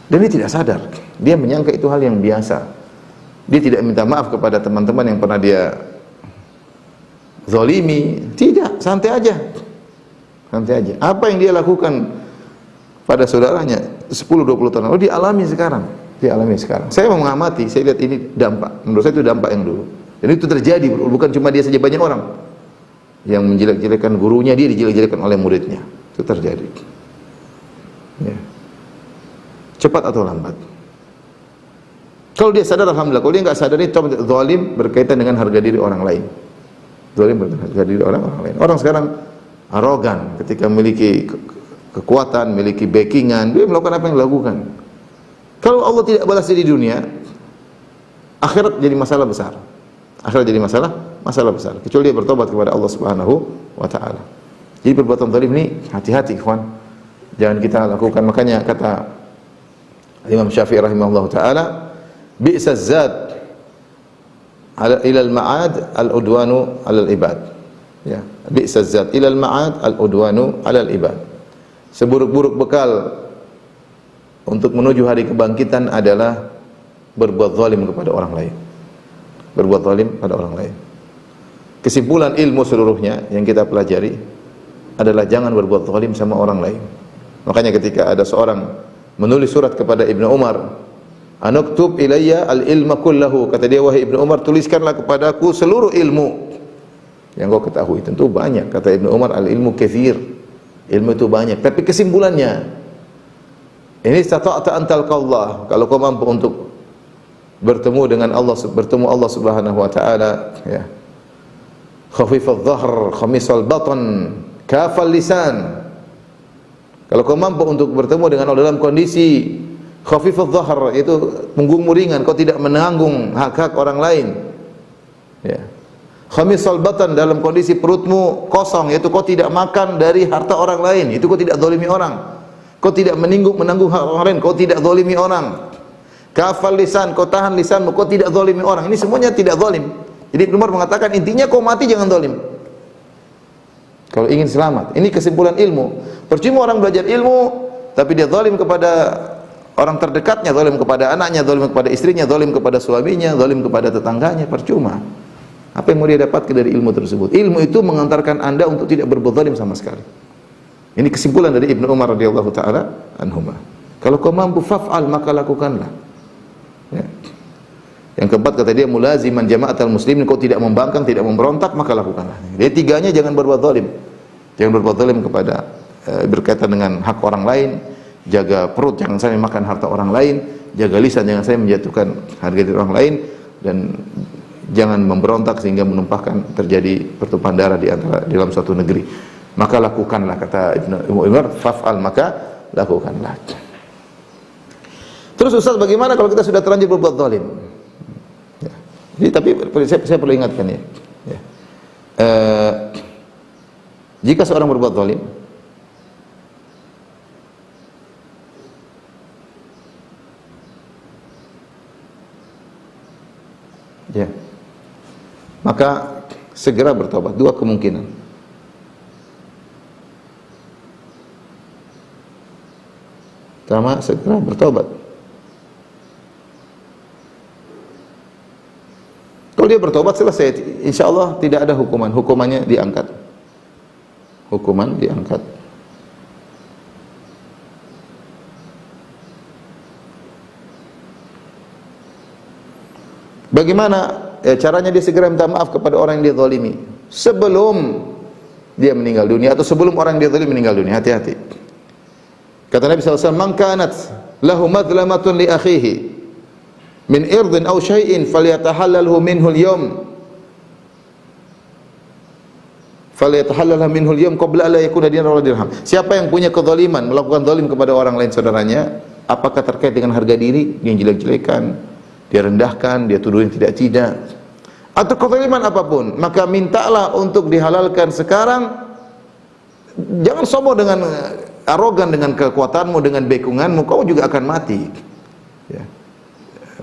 dan dia tidak sadar. Dia menyangka itu hal yang biasa. Dia tidak minta maaf kepada teman-teman yang pernah dia zalimi. Tidak, santai aja. Apa yang dia lakukan pada saudaranya 10-20 tahun lalu, dialami sekarang. Saya mau mengamati, saya lihat ini dampak. Menurut saya itu dampak yang dulu. Dan itu terjadi, bukan cuma dia saja, banyak orang yang menjelek-jelekan gurunya, dia dijelek-jelekan oleh muridnya. Itu terjadi. Ya. cepat atau lambat. Kalau dia sadar, alhamdulillah. Kalau dia nggak sadar, itu zalim berkaitan dengan harga diri orang lain. Zalim berkaitan dengan harga diri orang lain. Orang sekarang arogan ketika memiliki kekuatan, memiliki backingan, dia melakukan apa yang dilakukan. Kalau Allah tidak balas di dunia, akhirat jadi masalah besar. Akhirat jadi masalah besar. Kecuali dia bertobat kepada Allah Subhanahu wa taala. Jadi perbuatan zalim ini hati-hati, ikhwan. Jangan kita lakukan. Makanya kata Imam Syafi'i rahimahullah taala, bi'sa zad ila al-ma'ad al-udwanu 'ala al-ibad. Ya, bi'sa zad ila al-ma'ad al-udwanu 'ala al-ibad. Seburuk-buruk bekal untuk menuju hari kebangkitan adalah berbuat zalim kepada orang lain. Berbuat zalim pada orang lain. Kesimpulan ilmu seluruhnya yang kita pelajari adalah jangan berbuat zalim sama orang lain. Makanya ketika ada seorang menulis surat kepada Ibnu Umar, "Anuktub ilayya al-ilma kullahu," kata dia, wahai Ibnu Umar, tuliskanlah kepadaku seluruh ilmu yang kau ketahui. Tentu banyak, kata Ibnu Umar, al-ilmu katsir. Ilmu itu banyak, tapi kesimpulannya ini istata'ta an talqallah, kalau kau mampu untuk bertemu dengan Allah, bertemu Allah Subhanahu wa taala, ya. Khafifadh dhahr, khamisal batan, kafal lisan. Kalau kau mampu untuk bertemu dengan Allah dalam kondisi khafifadh dhahr, itu punggungmu ringan, kau tidak menanggung hak-hak orang lain. Ya. Khamisal batan, dalam kondisi perutmu kosong, yaitu kau tidak makan dari harta orang lain, itu kau tidak zalimi orang. Kau tidak menanggung hak orang lain, kau tidak zalimi orang. Kafal lisan, kau tahan lisanmu, kau tidak zalimi orang. Ini semuanya tidak zalim. Jadi Ibnu Umar mengatakan intinya kau mati jangan zalim. Kalau ingin selamat, ini kesimpulan ilmu. Percuma orang belajar ilmu tapi dia zalim kepada orang terdekatnya, zalim kepada anaknya, zalim kepada istrinya, zalim kepada suaminya, zalim kepada tetangganya, percuma. Apa yang mau dia dapatkan dari ilmu tersebut? Ilmu itu mengantarkan Anda untuk tidak berbuat zalim sama sekali. Ini kesimpulan dari Ibnu Umar radhiyallahu taala anhuma. Kalau kau mampu faf'al, maka lakukanlah. Ya. Yang keempat kata dia, mulaziman jama'atal muslimin, kau tidak membangkang, tidak memberontak, maka lakukanlah. Jadi tiganya jangan berbuat zalim. Jangan berbuat zalim kepada berkaitan dengan hak orang lain, jaga perut jangan sampai makan harta orang lain, jaga lisan jangan sampai menjatuhkan harga diri orang lain, dan jangan memberontak sehingga menumpahkan terjadi pertumpahan darah di antara dalam suatu negeri. Maka lakukanlah, kata Ibnu Umar, faf'al, maka lakukanlah. Terus Ustaz, bagaimana kalau kita sudah terlanjur berbuat zalim? Ya. Jadi tapi saya perlu ingatkan ya. Ya. Jika seorang berbuat zalim, ya, maka segera bertobat. Dua kemungkinan. Pertama, segera bertobat. Kalau dia bertobat selesai, insya Allah tidak ada hukuman. Hukumannya diangkat. Hukuman diangkat. Bagaimana caranya dia segera minta maaf kepada orang yang dia zalimi sebelum dia meninggal dunia atau sebelum orang yang dia zalimi meninggal dunia? Hati-hati. Kata Nabi SAW, "Man kanat lahu madlamatun li akhihi min irdin aw syai'in falyatahallalhu minhu al-yawm falyatahallalhu minhu al-yawm qabla an la yakuna dinar wala dirham." Siapa yang punya kezaliman, melakukan zalim kepada orang lain saudaranya, apakah terkait dengan harga diri, dia jelek-jelekan, dia rendahkan, dia tuduh yang tidak, atau kezaliman apapun, maka mintalah untuk dihalalkan sekarang. Jangan sombong dengan arogan dengan kekuatanmu, dengan bekunganmu, kau juga akan mati. Ya.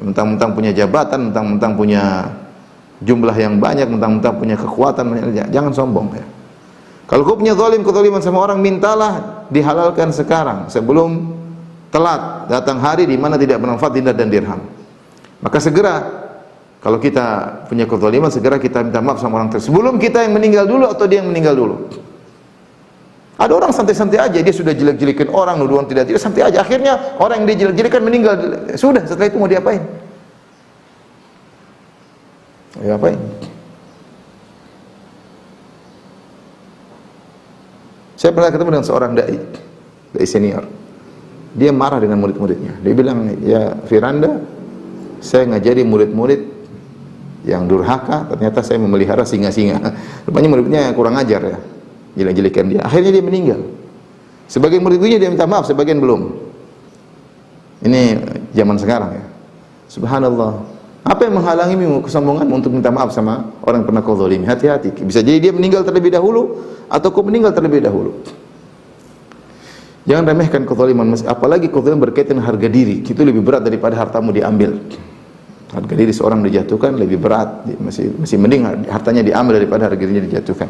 Mentang-mentang punya jabatan, mentang-mentang punya jumlah yang banyak, mentang-mentang punya kekuatan, jangan sombong. Ya. Kalau kau punya kezaliman sama orang, mintalah dihalalkan sekarang sebelum telat datang hari di mana tidak bermanfaat dinar dan dirham. Maka segera, kalau kita punya kezaliman, segera kita minta maaf sama orang tersebut. Sebelum kita yang meninggal dulu atau dia yang meninggal dulu. Ada orang santai-santai aja, dia sudah jelek-jelekin orang, nuduhan tidak santai aja. Akhirnya orang yang dia jelek-jelekan meninggal. Sudah, setelah itu mau diapain? Diapain? Saya pernah ketemu dengan seorang dai senior. dia marah dengan murid-muridnya. Dia bilang, ya Firanda, saya ngajari murid-murid yang durhaka, ternyata saya memelihara singa-singa. Rupanya muridnya kurang ajar ya, jelek-jelekan dia. Akhirnya dia meninggal. Sebagian muridnya dia minta maaf, sebagian belum. Ini zaman sekarang ya. Subhanallah. Apa yang menghalangimu kesombongan untuk minta maaf sama orang yang pernah kau zalimi? Hati-hati. Bisa jadi dia meninggal terlebih dahulu atau kau meninggal terlebih dahulu. Jangan remehkan kezaliman, apalagi kezaliman berkaitan dengan harga diri. Itu lebih berat daripada hartamu diambil. Harga diri seorang dijatuhkan lebih berat, masih mending hartanya diambil daripada harga dirinya dijatuhkan.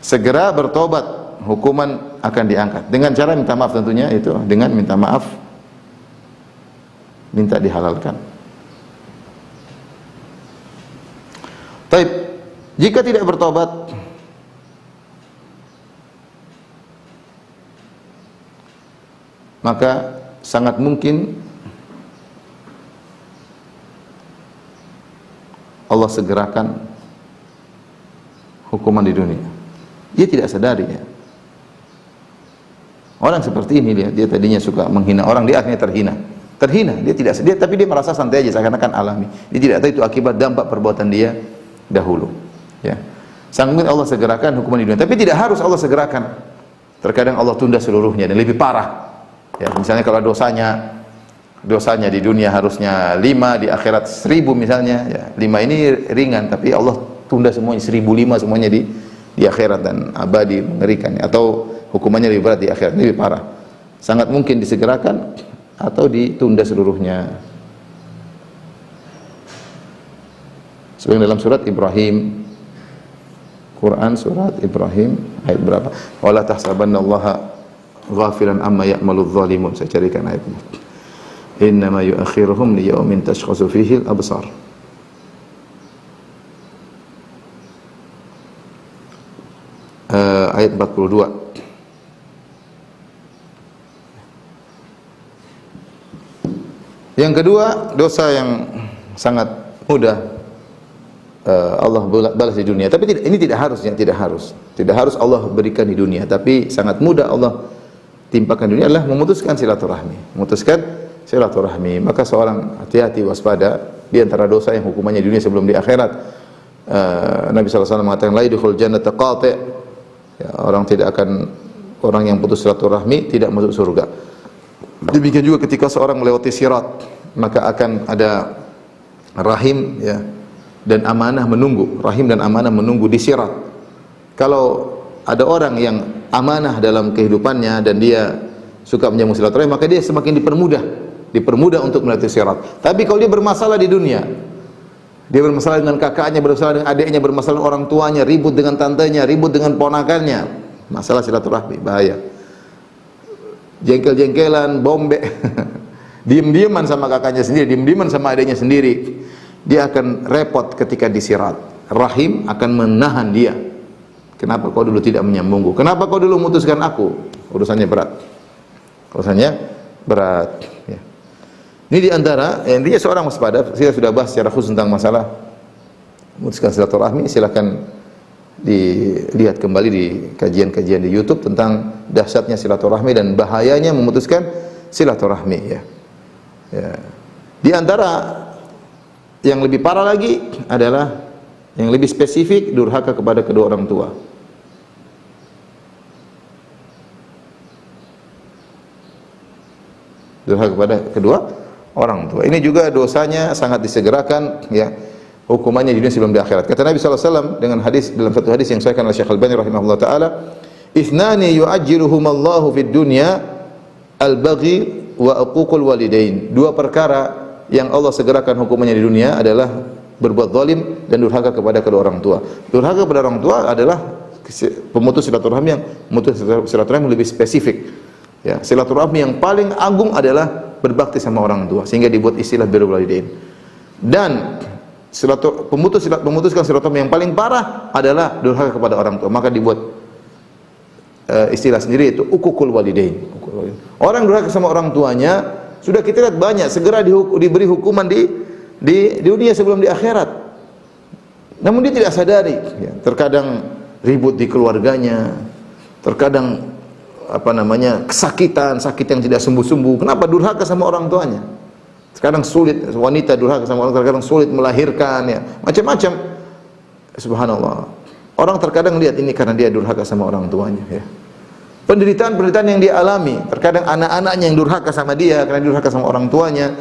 Segera bertobat, hukuman akan diangkat. Dengan cara minta maaf tentunya, itu dengan minta maaf, minta dihalalkan. Taib, jika tidak bertobat, maka sangat mungkin Allah segerakan hukuman di dunia. Dia tidak sadari ya. Orang seperti ini dia tadinya suka menghina orang, dia akhirnya terhina. Dia tidak sedih, tapi dia merasa santai aja, seakan-akan alami. Dia tidak tahu itu akibat dampak perbuatan dia dahulu. Ya, sangat mungkin Allah segerakan hukuman di dunia, tapi tidak harus Allah segerakan. Terkadang Allah tunda seluruhnya dan lebih parah. Ya, misalnya kalau dosanya di dunia harusnya 5, di akhirat 1000 misalnya, ya 5 ini ringan, tapi Allah tunda semuanya 1005 semuanya di akhirat dan abadi, mengerikan. Atau hukumannya lebih berat di akhirat, lebih parah. Sangat mungkin disegerakan atau ditunda seluruhnya. Sebagian dalam surat Ibrahim, Quran surat Ibrahim ayat berapa? Wala tahsabannallaha ghafilan amma ya'maludz zalimun. Saya carikan ayatnya. Innama yu'akhiruhum liyaumin tashkhasu fihi al-absar. Ayat 42. Yang kedua, dosa yang sangat mudah Allah balas di dunia, tapi ini tidak harus Allah berikan di dunia, tapi sangat mudah Allah timpakan di dunia adalah memutuskan silaturahmi. Maka seorang hati-hati, waspada di antara dosa yang hukumannya di dunia sebelum di akhirat. Nabi SAW mengatakan la yadkhul jannata qati', ya, orang yang putus silaturahmi tidak masuk surga. Demikian juga ketika seorang melewati sirat, maka akan ada rahim, ya, dan amanah menunggu di sirat. Kalau ada orang yang amanah dalam kehidupannya dan dia suka menyambung silaturahmi, maka dia semakin dipermudah untuk melewati sirat. Tapi kalau dia bermasalah di dunia, dia bermasalah dengan kakaknya, bermasalah dengan adiknya, bermasalah dengan orang tuanya, ribut dengan tantenya, ribut dengan ponakannya, masalah silaturahmi bahaya. Jengkel-jengkelan, bombe, diem-dieman sama kakaknya sendiri, diem-dieman sama adiknya sendiri. Dia akan repot ketika disirat. Rahim akan menahan dia. Kenapa kau dulu tidak menyambungku? Kenapa kau dulu memutuskan aku? Urusannya berat. Ya. Ini diantara yang dia seorang waspada. Saya sudah bahas secara khusus tentang masalah memutuskan silaturahmi. Silakan dilihat kembali di kajian-kajian di YouTube tentang dahsyatnya silaturahmi dan bahayanya memutuskan silaturahmi. Ya. Di antara yang lebih parah lagi adalah yang lebih spesifik, durhaka kepada kedua orang tua. Durhaka kepada kedua orang tua. Ini juga dosanya sangat disegerakan, ya. Hukumannya di dunia sebelum di akhirat. Kata Nabi SAW dengan hadis, dalam satu hadis yang disahihkan oleh Syekh Al-Albani rahimahullah taala, "Ithnani yu'ajjiluhumallahu fid dunya al-baghi wa uququl walidain." Dua perkara yang Allah segerakan hukumannya di dunia adalah berbuat zalim dan durhaka kepada kedua orang tua. Durhaka kepada orang tua adalah pemutus silaturahmi yang lebih spesifik. Ya, silaturahmi yang paling agung adalah berbakti sama orang tua, sehingga dibuat istilah birrul walidain. Dan memutuskan silaturahmi yang paling parah adalah durhaka kepada orang tua, maka dibuat istilah sendiri, itu uququl walidain. Orang durhaka sama orang tuanya sudah kita lihat banyak, segera diberi hukuman di dunia sebelum di akhirat. Namun dia tidak sadari, ya. Terkadang ribut di keluarganya, terkadang kesakitan, sakit yang tidak sembuh-sembuh. Kenapa? Durhaka sama orang tuanya. Sekarang sulit, wanita durhaka sama orang, terkadang sulit melahirkan, ya, macam-macam. Subhanallah. Orang terkadang lihat ini karena dia durhaka sama orang tuanya, ya. Penderitaan-penderitaan yang dia alami, terkadang anak-anaknya yang durhaka sama dia karena dia durhaka sama orang tuanya.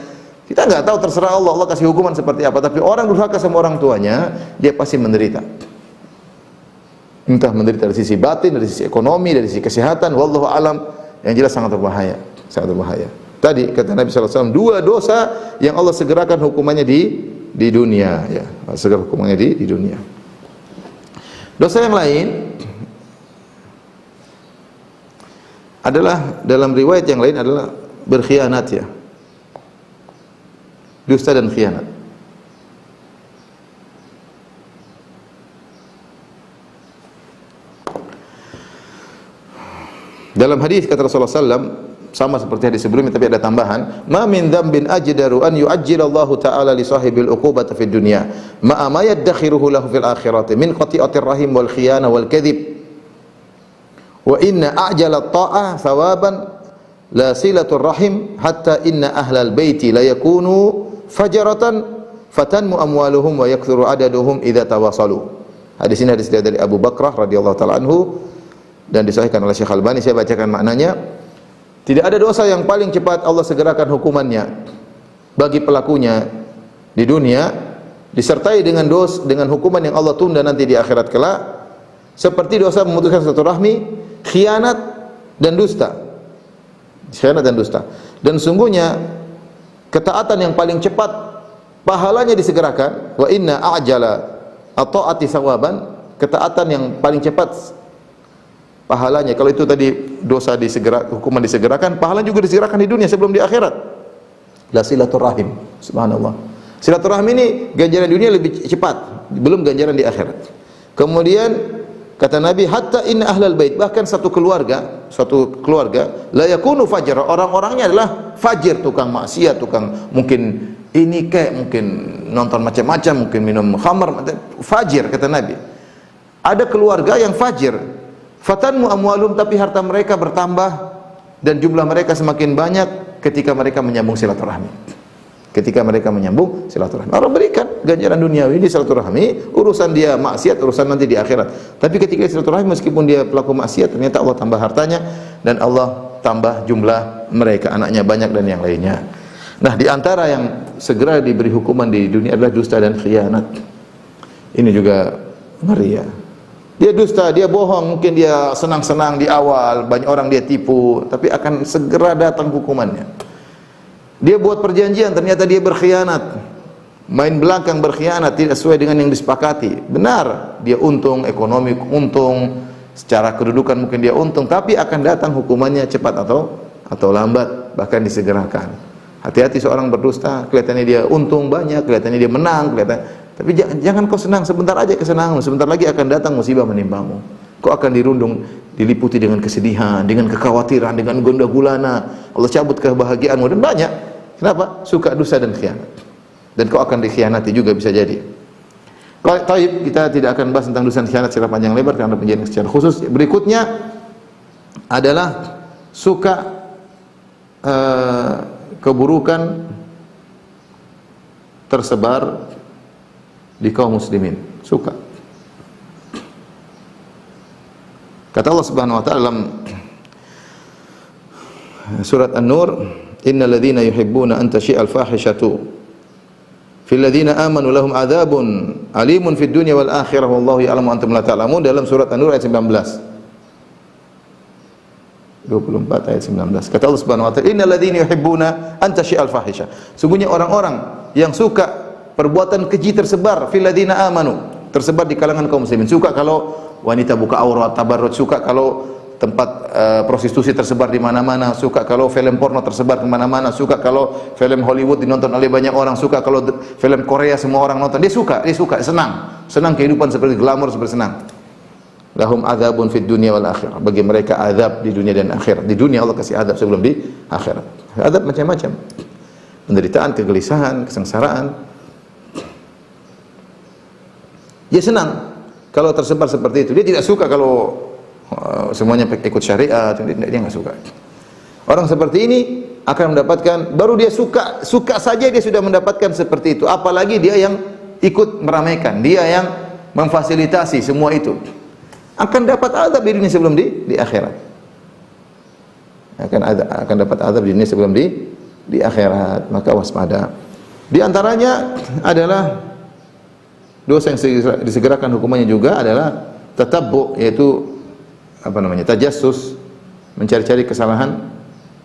Kita nggak tahu, terserah Allah, Allah kasih hukuman seperti apa. Tapi orang durhaka sama orang tuanya, dia pasti menderita. Entah menderita dari sisi batin, dari sisi ekonomi, dari sisi kesehatan. Wallahu alam. Yang jelas sangat berbahaya, sangat berbahaya. Tadi kata Nabi SAW, 2 dosa yang Allah segerakan hukumannya di dunia, ya. Segera hukumannya di dunia. Dosa yang lain adalah, dalam riwayat yang lain adalah berkhianat, ya. Dusta dan khianat. Dalam hadis kata Rasulullah SAW, sama seperti hadis sebelumnya tapi ada tambahan, ma min dzambin ajdaru an yu'ajjilallahu ta'ala li sahibil uqubati fid dunya ma ma yaddakhiruhu lahu fil akhirati min qati'atir rahim wal khiyana wal kadhib wa inna a'jala at-ta'a thawaban la silatur rahim hatta inna ahlal baiti la yakunu fajaratan fatanmu amwaluhum wa yakthuru adaduhum idza tawasalu. Hadis ini hadis dari Abu Bakrah radhiyallahu taala anhu dan disahihkan oleh Syekh Albani. Saya bacakan maknanya. Tidak ada dosa yang paling cepat Allah segerakan hukumannya bagi pelakunya di dunia, disertai dengan hukuman yang Allah tunda nanti di akhirat kelak, seperti dosa memutuskan silaturahmi, khianat dan dusta. Khianat dan dusta. Dan sungguhnya ketaatan yang paling cepat pahalanya disegerakan, wa inna a'jala at-ta'ati sawaban, ketaatan yang paling cepat pahalanya, kalau itu tadi dosa hukuman disegerakan, pahala juga disegerakan di dunia sebelum di akhirat. La silaturahim, subhanallah. Silaturahim ini ganjaran dunia lebih cepat, belum ganjaran di akhirat. Kemudian kata Nabi, hatta inna ahlal bait, bahkan satu keluarga la yakunu fajr, orang-orangnya adalah fajir, tukang maksiat, tukang mungkin ini mungkin nonton macam-macam, mungkin minum khamar, fajir kata Nabi. Ada keluarga yang fajir, fatanmu amwalum, tapi harta mereka bertambah dan jumlah mereka semakin banyak ketika mereka menyambung silaturahmi. Ketika mereka menyambung silaturahmi, Allah berikan ganjaran duniawi di silaturahmi, urusan dia maksiat, urusan nanti di akhirat. Tapi ketika silaturahmi, meskipun dia pelaku maksiat, ternyata Allah tambah hartanya dan Allah tambah jumlah mereka, anaknya banyak dan yang lainnya. Nah, di antara yang segera diberi hukuman di dunia adalah dusta dan khianat. Ini juga ngeri, ya. Dia dusta, dia bohong, mungkin dia senang-senang di awal, banyak orang dia tipu, tapi akan segera datang hukumannya. Dia buat perjanjian, ternyata dia berkhianat, main belakang berkhianat, tidak sesuai dengan yang disepakati. Benar, dia untung, ekonomi untung, secara kedudukan mungkin dia untung, tapi akan datang hukumannya cepat atau lambat, bahkan disegerakan. Hati-hati seorang berdusta, kelihatannya dia untung banyak, kelihatannya dia menang, tapi jangan kau senang, sebentar aja kesenangan, sebentar lagi akan datang musibah menimpamu. Kau akan dirundung, diliputi dengan kesedihan, dengan kekhawatiran, dengan gundah gulana. Allah cabut kebahagiaanmu dan banyak. Kenapa? Suka dusta dan khianat. Dan kau akan dikhianati juga bisa jadi. Taib, kita tidak akan bahas tentang dusta dan khianat secara panjang lebar karena penjelasan secara khusus. Berikutnya adalah suka keburukan tersebar di kaum muslimin, suka. Kata Allah Subhanahu wa taala dalam surat An-Nur, innal ladzina yuhibbuna an tashi'al fahishatu fil ladzina amanu lahum adzabun alimun fid dunya wal akhirah wallahu ya'lamu antum la ta'lamun, dalam surat An-Nur ayat 19. 24 ayat 19. Kata Allah Subhanahu wa taala, innal ladzina yuhibbuna an tashi'al fahisha, sungguhnya orang-orang yang suka perbuatan keji tersebar fil ladzina amanu, tersebar di kalangan kaum muslimin. Suka kalau wanita buka aurat, tabarruj, suka kalau tempat prostitusi tersebar di mana-mana, suka kalau film porno tersebar di mana-mana, suka kalau film Hollywood dinonton oleh banyak orang, suka kalau film Korea semua orang nonton. Dia suka, senang kehidupan seperti glamor, seperti senang. Lahum adzabun fid dunya wal akhirah, bagi mereka azab di dunia dan akhirat. Di dunia Allah kasih azab sebelum di akhirat. Azab macam-macam. Penderitaan, kegelisahan, kesengsaraan. Dia senang kalau tersebar seperti itu. Dia tidak suka kalau semuanya ikut syariat, dia nggak suka. Orang seperti ini akan mendapatkan, baru dia suka saja dia sudah mendapatkan seperti itu, apalagi dia yang ikut meramaikan, dia yang memfasilitasi semua itu, akan dapat azab di dunia sebelum di akhirat. Akan dapat azab di dunia sebelum di akhirat. Maka waspada. Di antaranya adalah dosa yang disegerakan hukumannya juga adalah tatabbu, yaitu tajassus, mencari-cari kesalahan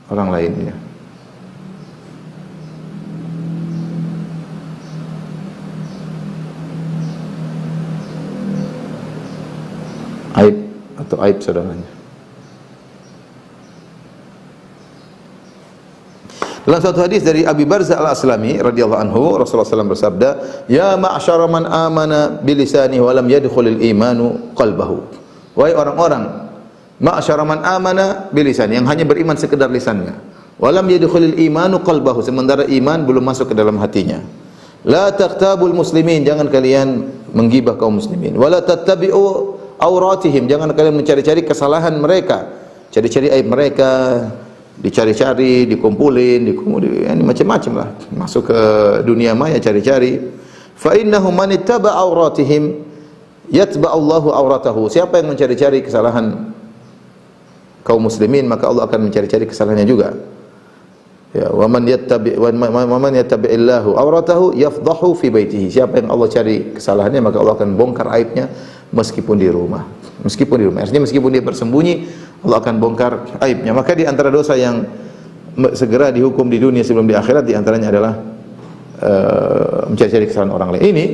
orang lain ya. Aib atau aib saudaranya. Dalam suatu hadis dari Abi Barzah Al-Aslami radhiyallahu anhu, Rasulullah SAW bersabda, "Ya ma'syara man amana bilisanihi wa lam yadkhulil imanu qalbahu." Wahai orang-orang, ma'syara man amana bilisani, yang hanya beriman sekedar lisannya, wa lam yadkhulil imanu qalbahu, sementara iman belum masuk ke dalam hatinya. La taqtabul muslimin, jangan kalian menggibah kaum muslimin. Wa la tattabi'u auratihim, jangan kalian mencari-cari kesalahan mereka, cari-cari aib mereka, dicari-cari, dikumpulin, ini macam-macam lah. Masuk ke dunia maya cari-cari. Fa innahu man ittaba auratihim yatba'allahu auratahu. Siapa yang mencari-cari kesalahan kaum muslimin, maka Allah akan mencari-cari kesalahannya juga. Ya, wa man yattabi'illahu auratahu yafdahu fi baitihi. Siapa yang Allah cari kesalahannya, maka Allah akan bongkar aibnya meskipun di rumah. Artinya meskipun dia bersembunyi, Allah akan bongkar aibnya. Maka di antara dosa yang segera dihukum di dunia sebelum di akhirat, di antaranya adalah mencari-cari kesalahan orang lain. Ini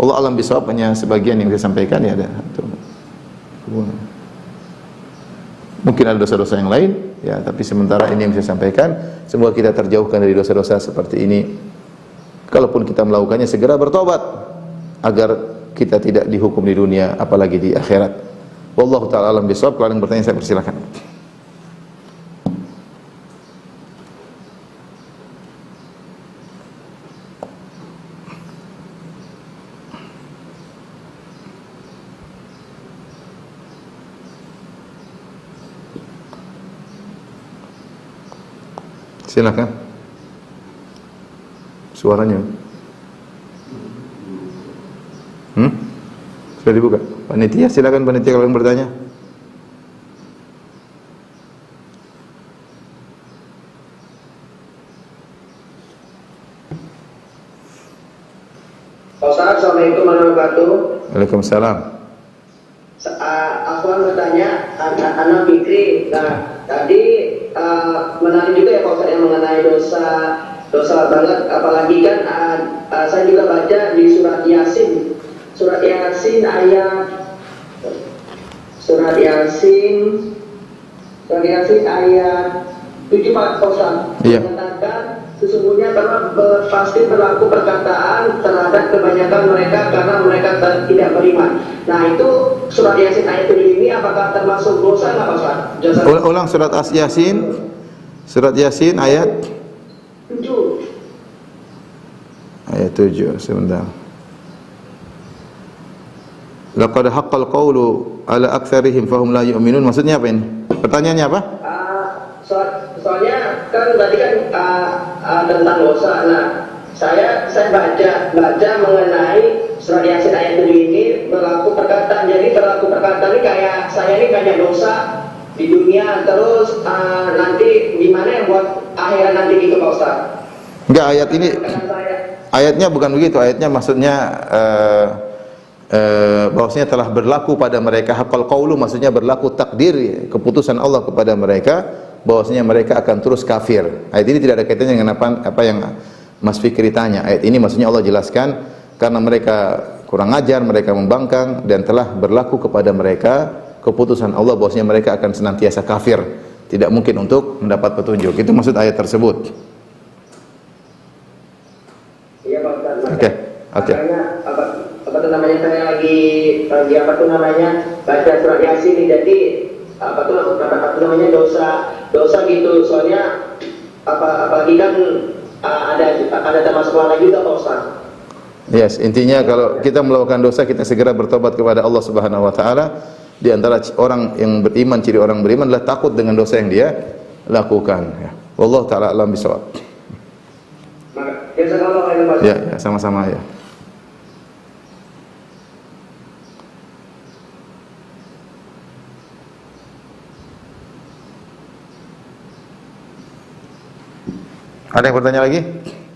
Allah alam bisawab, hanya sebagian yang saya sampaikan ya ada. Mungkin ada dosa-dosa yang lain ya, tapi sementara ini yang saya sampaikan. Semoga kita terjauhkan dari dosa-dosa seperti ini. Kalaupun kita melakukannya, segera bertobat agar kita tidak dihukum di dunia apalagi di akhirat. Wallahu ta'ala alam bisawab. Kalau ada yang bertanya, saya persilakan. Silakan. Suaranya. Sudah dibuka. Panitia, silakan panitia kalau yang bertanya. Assalamualaikum warahmatullahi wabarakatuh. Waalaikumsalam. Aku bertanya, anak Fikri. Nah, tadi menarik juga ya Pak Ustaz yang mengenai dosa banget, apalagi kan saya juga baca di surat Yasin ayat 7 Pak Ustaz. Iya. Mengatakan sesungguhnya karena pasti berlaku perkataan terhadap kebanyakan mereka karena mereka tidak beriman. Nah, itu surat Yasin ayat 7 ini apakah termasuk dosa nggak Pak Ustaz? Ulang surat Yasin. Surat Yasin ayat 7. Ayat 7, sebentar. Laqad haqqal qawlu ala aktsarihim fahum la yu'minun. Maksudnya apa ini? Pertanyaannya apa? Soalnya kan tadi kan tentang dosa. Nah, saya baca mengenai surat Yasin ayat 7 ini berlaku perkataan. Jadi berlaku perkataan ini kayak saya ini banyak dosa di dunia, terus nanti gimana yang buat akhirat nanti gitu Pak Ustaz? Enggak, ayat ini ayatnya bukan begitu. Ayatnya maksudnya bahwasanya telah berlaku pada mereka haqqal qaulu, maksudnya berlaku takdir, keputusan Allah kepada mereka bahwasanya mereka akan terus kafir. Ayat ini tidak ada kaitannya dengan apa yang Mas Fikri tanya. Ayat ini maksudnya Allah jelaskan karena mereka kurang ajar, mereka membangkang, dan telah berlaku kepada mereka keputusan Allah bahwasanya mereka akan senantiasa kafir, tidak mungkin untuk mendapat petunjuk. Itu maksud ayat tersebut. Iya Pak Ustaz. Oke. Makanya apa tuh namanya, saya lagi apa tuh namanya baca surat Yasin, jadi apa tuh namanya dosa gitu. Soalnya apalagi kan ada termasuk lalai juga Pak Ustaz. Yes, intinya kalau kita melakukan dosa, kita segera bertobat kepada Allah Subhanahu wa taala. Di antara orang yang beriman, ciri orang beriman adalah takut dengan dosa yang dia lakukan. Ya. Wallahu taala alam bisawab. Ya, ya, sama-sama ya. Ada yang bertanya lagi?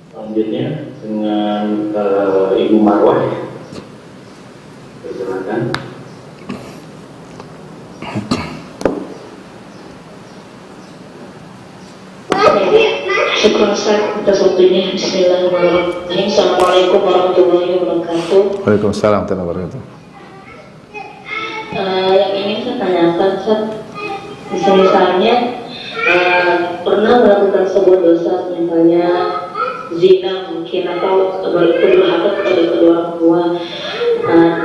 Selanjutnya dengan Ibu Marwah. Silakan. Syukur Ustaz atas waktunya. Bismillahirrahmanirrahim. Assalamualaikum warahmatullahi wabarakatuh. Waalaikumsalam warahmatullahi wabarakatuh. Yang ingin saya tanyakan, Ustaz, misalnya pernah melakukan sebuah dosa, misalnya zina mungkin, atau berdurhaka kepada kedua orang tua,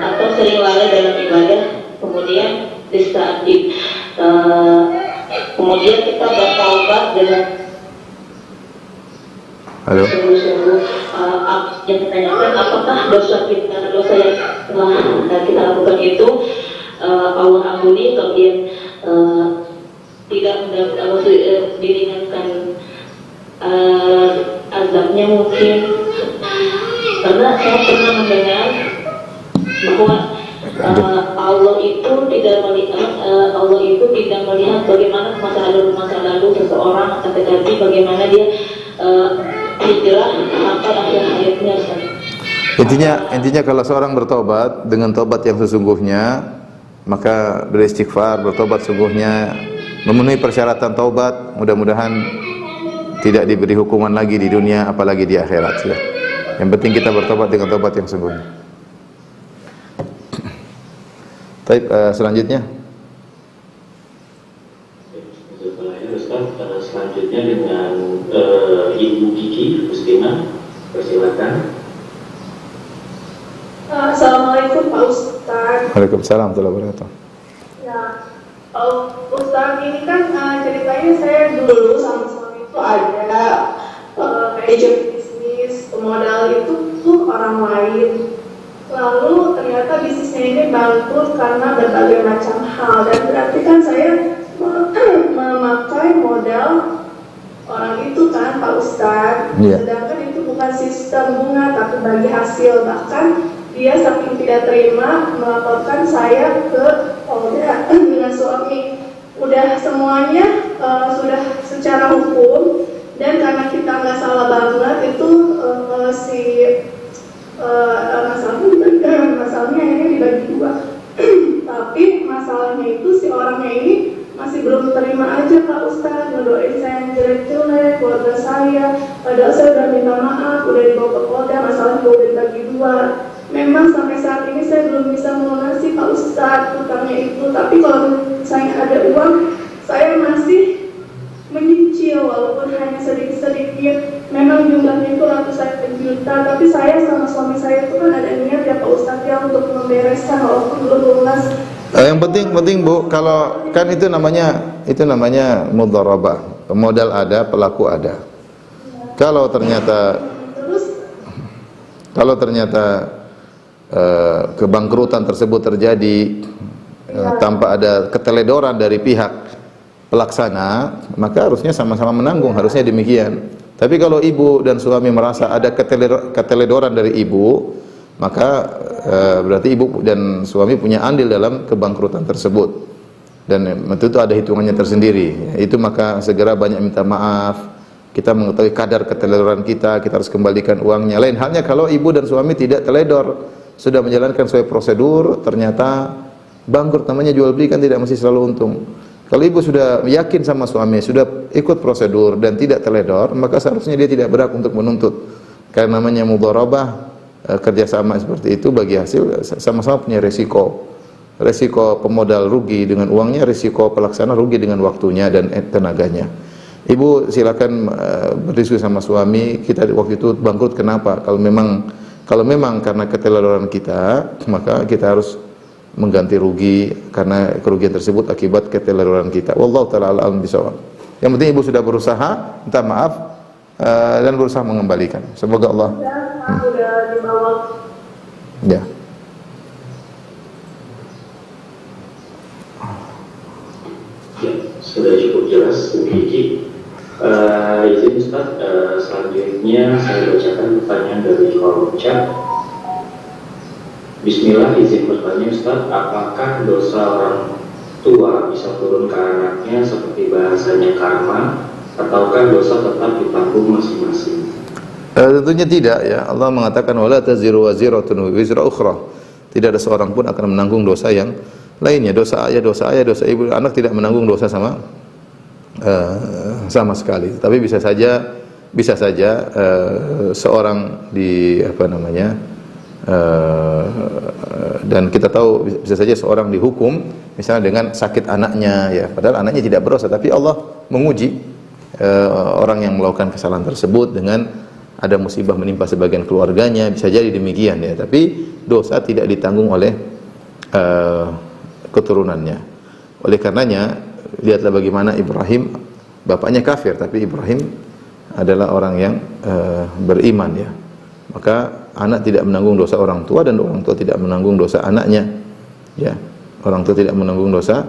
atau sering lalai dalam ibadah, kemudian di saat kemudian kita bertaubat dengan sungguh-sungguh. Yang ditanyakan, apakah dosa yang telah kita lakukan itu Allah ampuni, kemudian tidak diringankan azabnya mungkin? Karena saya pernah mendengar bahwa Allah itu tidak melihat bagaimana masa lalu seseorang, tetapi bagaimana dia hijrah sampai akhir hayatnya. Intinya kalau seorang bertobat dengan tobat yang sesungguhnya, maka beristighfar, bertobat sungguhnya, memenuhi persyaratan taubat, mudah-mudahan tidak diberi hukuman lagi di dunia apalagi di akhirat ya. Yang penting kita bertobat dengan tobat yang sungguhnya. Baik, selanjutnya. Selanjutnya dengan Ibu Kiki Muslimah, persilakan. Assalamualaikum Pak Ustadz. Waalaikumsalam warahmatullahi wabarakatuh. Ya, Ustadz, ini kan ceritanya saya dulu sama suami itu ada agent bisnis, pemodal itu tuh orang lain. Lalu ternyata bisnisnya ini bangkrut karena berbagai macam hal, dan berarti kan saya memakai modal orang itu kan Pak Ustadz. Sedangkan itu bukan sistem bunga tapi bagi hasil, bahkan dia saking tidak terima melaporkan saya ke Polda dengan suami. Udah semuanya sudah secara hukum, dan karena kita nggak salah banget itu masalahnya ini dibagi dua. Tapi masalahnya itu si orangnya ini masih belum terima aja Pak Ustadz, ngedoain saya yang jelek-jelek, keluarga saya. Padahal saya udah minta maaf, udah dibawa ke Polda, masalahnya udah dibagi dua. Memang sampai saat ini saya belum bisa melunasi Pak Ustadz utangnya itu. Tapi kalau saya ada uang, saya masih menyicil walaupun hanya sedikit-sedikit. Memang jumlahnya itu ratusan juta, tapi saya sama suami saya itu kan ada niat ya Pak Ustadz ya untuk membereskan walaupun belum lunas. Yang penting Bu, kalau kan itu namanya mudharabah. Modal ada, pelaku ada. Kalau ternyata kebangkrutan tersebut terjadi tanpa ada keteledoran dari pihak pelaksana, maka harusnya sama-sama menanggung, harusnya demikian. Tapi kalau ibu dan suami merasa ada keteledoran dari ibu, maka berarti ibu dan suami punya andil dalam kebangkrutan tersebut, dan tentu ada hitungannya tersendiri. Itu maka segera banyak minta maaf. Kita mengetahui kadar keteledoran kita harus kembalikan uangnya. Lain halnya kalau ibu dan suami tidak teledor, sudah menjalankan sesuai prosedur, ternyata bangkrut. Namanya jual beli kan tidak mesti selalu untung. Kalau ibu sudah yakin sama suami, sudah ikut prosedur dan tidak teledor, maka seharusnya dia tidak berhak untuk menuntut. Karena namanya mudharabah, kerjasama seperti itu bagi hasil sama-sama punya resiko. Resiko pemodal rugi dengan uangnya, resiko pelaksana rugi dengan waktunya dan tenaganya. Ibu silakan berdiskusi sama suami, kita waktu itu bangkrut kenapa? Kalau memang karena keteledoran kita, maka kita harus mengganti rugi karena kerugian tersebut akibat keteledoran kita. Wallahu taala a'lam bishawab. Yang penting ibu sudah berusaha minta maaf dan berusaha mengembalikan. Semoga Allah. Udah dibawa. Ya. sudah cukup jelas Bu Kiki. Izin Ustaz, selanjutnya saya bacakan pertanyaan dari kolom chat. Bismillah, izin bertanya Ustaz, apakah dosa orang tua bisa turun ke anaknya seperti bahasanya karma, ataukah dosa tetap ditanggung masing-masing? Tentunya tidak ya. Allah mengatakan wala taziru waziratun wizra ukhra. Tidak ada seorang pun akan menanggung dosa yang lainnya. Dosa ayah, dosa ibu, anak tidak menanggung dosa sama sekali. Tapi bisa saja seorang di dan kita tahu bisa saja seorang dihukum misalnya dengan sakit anaknya ya, padahal anaknya tidak berdosa, tapi Allah menguji orang yang melakukan kesalahan tersebut dengan ada musibah menimpa sebagian keluarganya, bisa jadi demikian ya, tapi dosa tidak ditanggung oleh keturunannya. Oleh karenanya lihatlah bagaimana Ibrahim, bapaknya kafir tapi Ibrahim adalah orang yang beriman ya. Maka anak tidak menanggung dosa orang tua dan orang tua tidak menanggung dosa anaknya. Ya, orang tua tidak menanggung dosa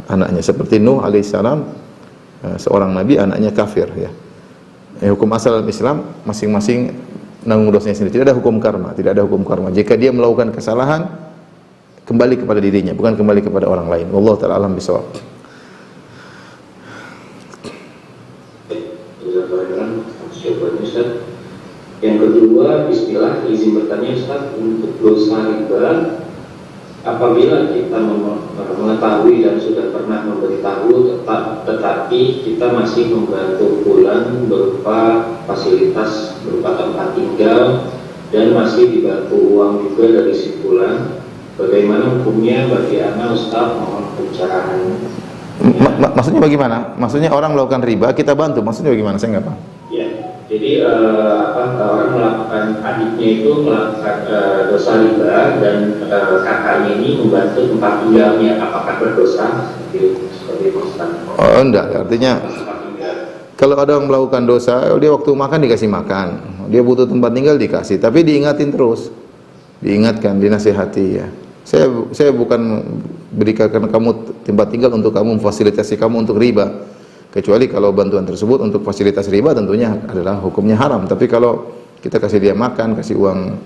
anaknya. Seperti Nuh alaihissalam, seorang nabi, anaknya kafir. Ya. Hukum asal Islam masing-masing menanggung dosanya sendiri. Tidak ada hukum karma, tidak ada hukum karma. Jika dia melakukan kesalahan, kembali kepada dirinya, bukan kembali kepada orang lain. Wallahu ta'ala alam bisawab. Yang kedua, bismillah, izin bertanya Ustaz, untuk dosa riba, apabila kita mengetahui dan sudah pernah memberitahu tetapi kita masih membantu pulang berupa fasilitas, berupa tempat tinggal, dan masih dibantu uang juga dari si pulang, bagaimana hukumnya bagi anak Ustaz? Mohon pencerahan. Maksudnya bagaimana? Maksudnya orang melakukan riba, kita bantu, maksudnya bagaimana? Saya nggak paham. Jadi orang melakukan, adiknya itu melakukan dosa riba dan kakaknya ini membantu tempat tinggalnya, apakah berdosa? Seperti itu. Oh enggak, artinya kalau ada yang melakukan dosa, dia waktu makan dikasih makan, dia butuh tempat tinggal dikasih, tapi diingatin terus, diingatkan, dinasihati ya. Saya bukan berikan kamu tempat tinggal untuk kamu, memfasilitasi kamu untuk riba. Kecuali kalau bantuan tersebut untuk fasilitas riba tentunya adalah hukumnya haram. Tapi kalau kita kasih dia makan, kasih uang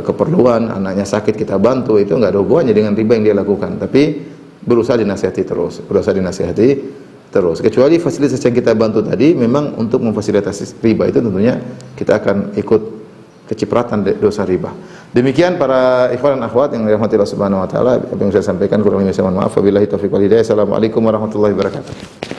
keperluan, anaknya sakit kita bantu, itu enggak ada hubungannya dengan riba yang dia lakukan. Tapi berusaha dinasihati terus. Kecuali fasilitas yang kita bantu tadi memang untuk memfasilitasi riba, itu tentunya kita akan ikut kecipratan dosa riba. Demikian para ikhwan dan akhwat yang dirahmati Allah Subhanahu wa taala, apa yang saya sampaikan kurang lebih saya mohon maaf. Wabillahi taufiq wal hidayah. Assalamualaikum warahmatullahi wabarakatuh.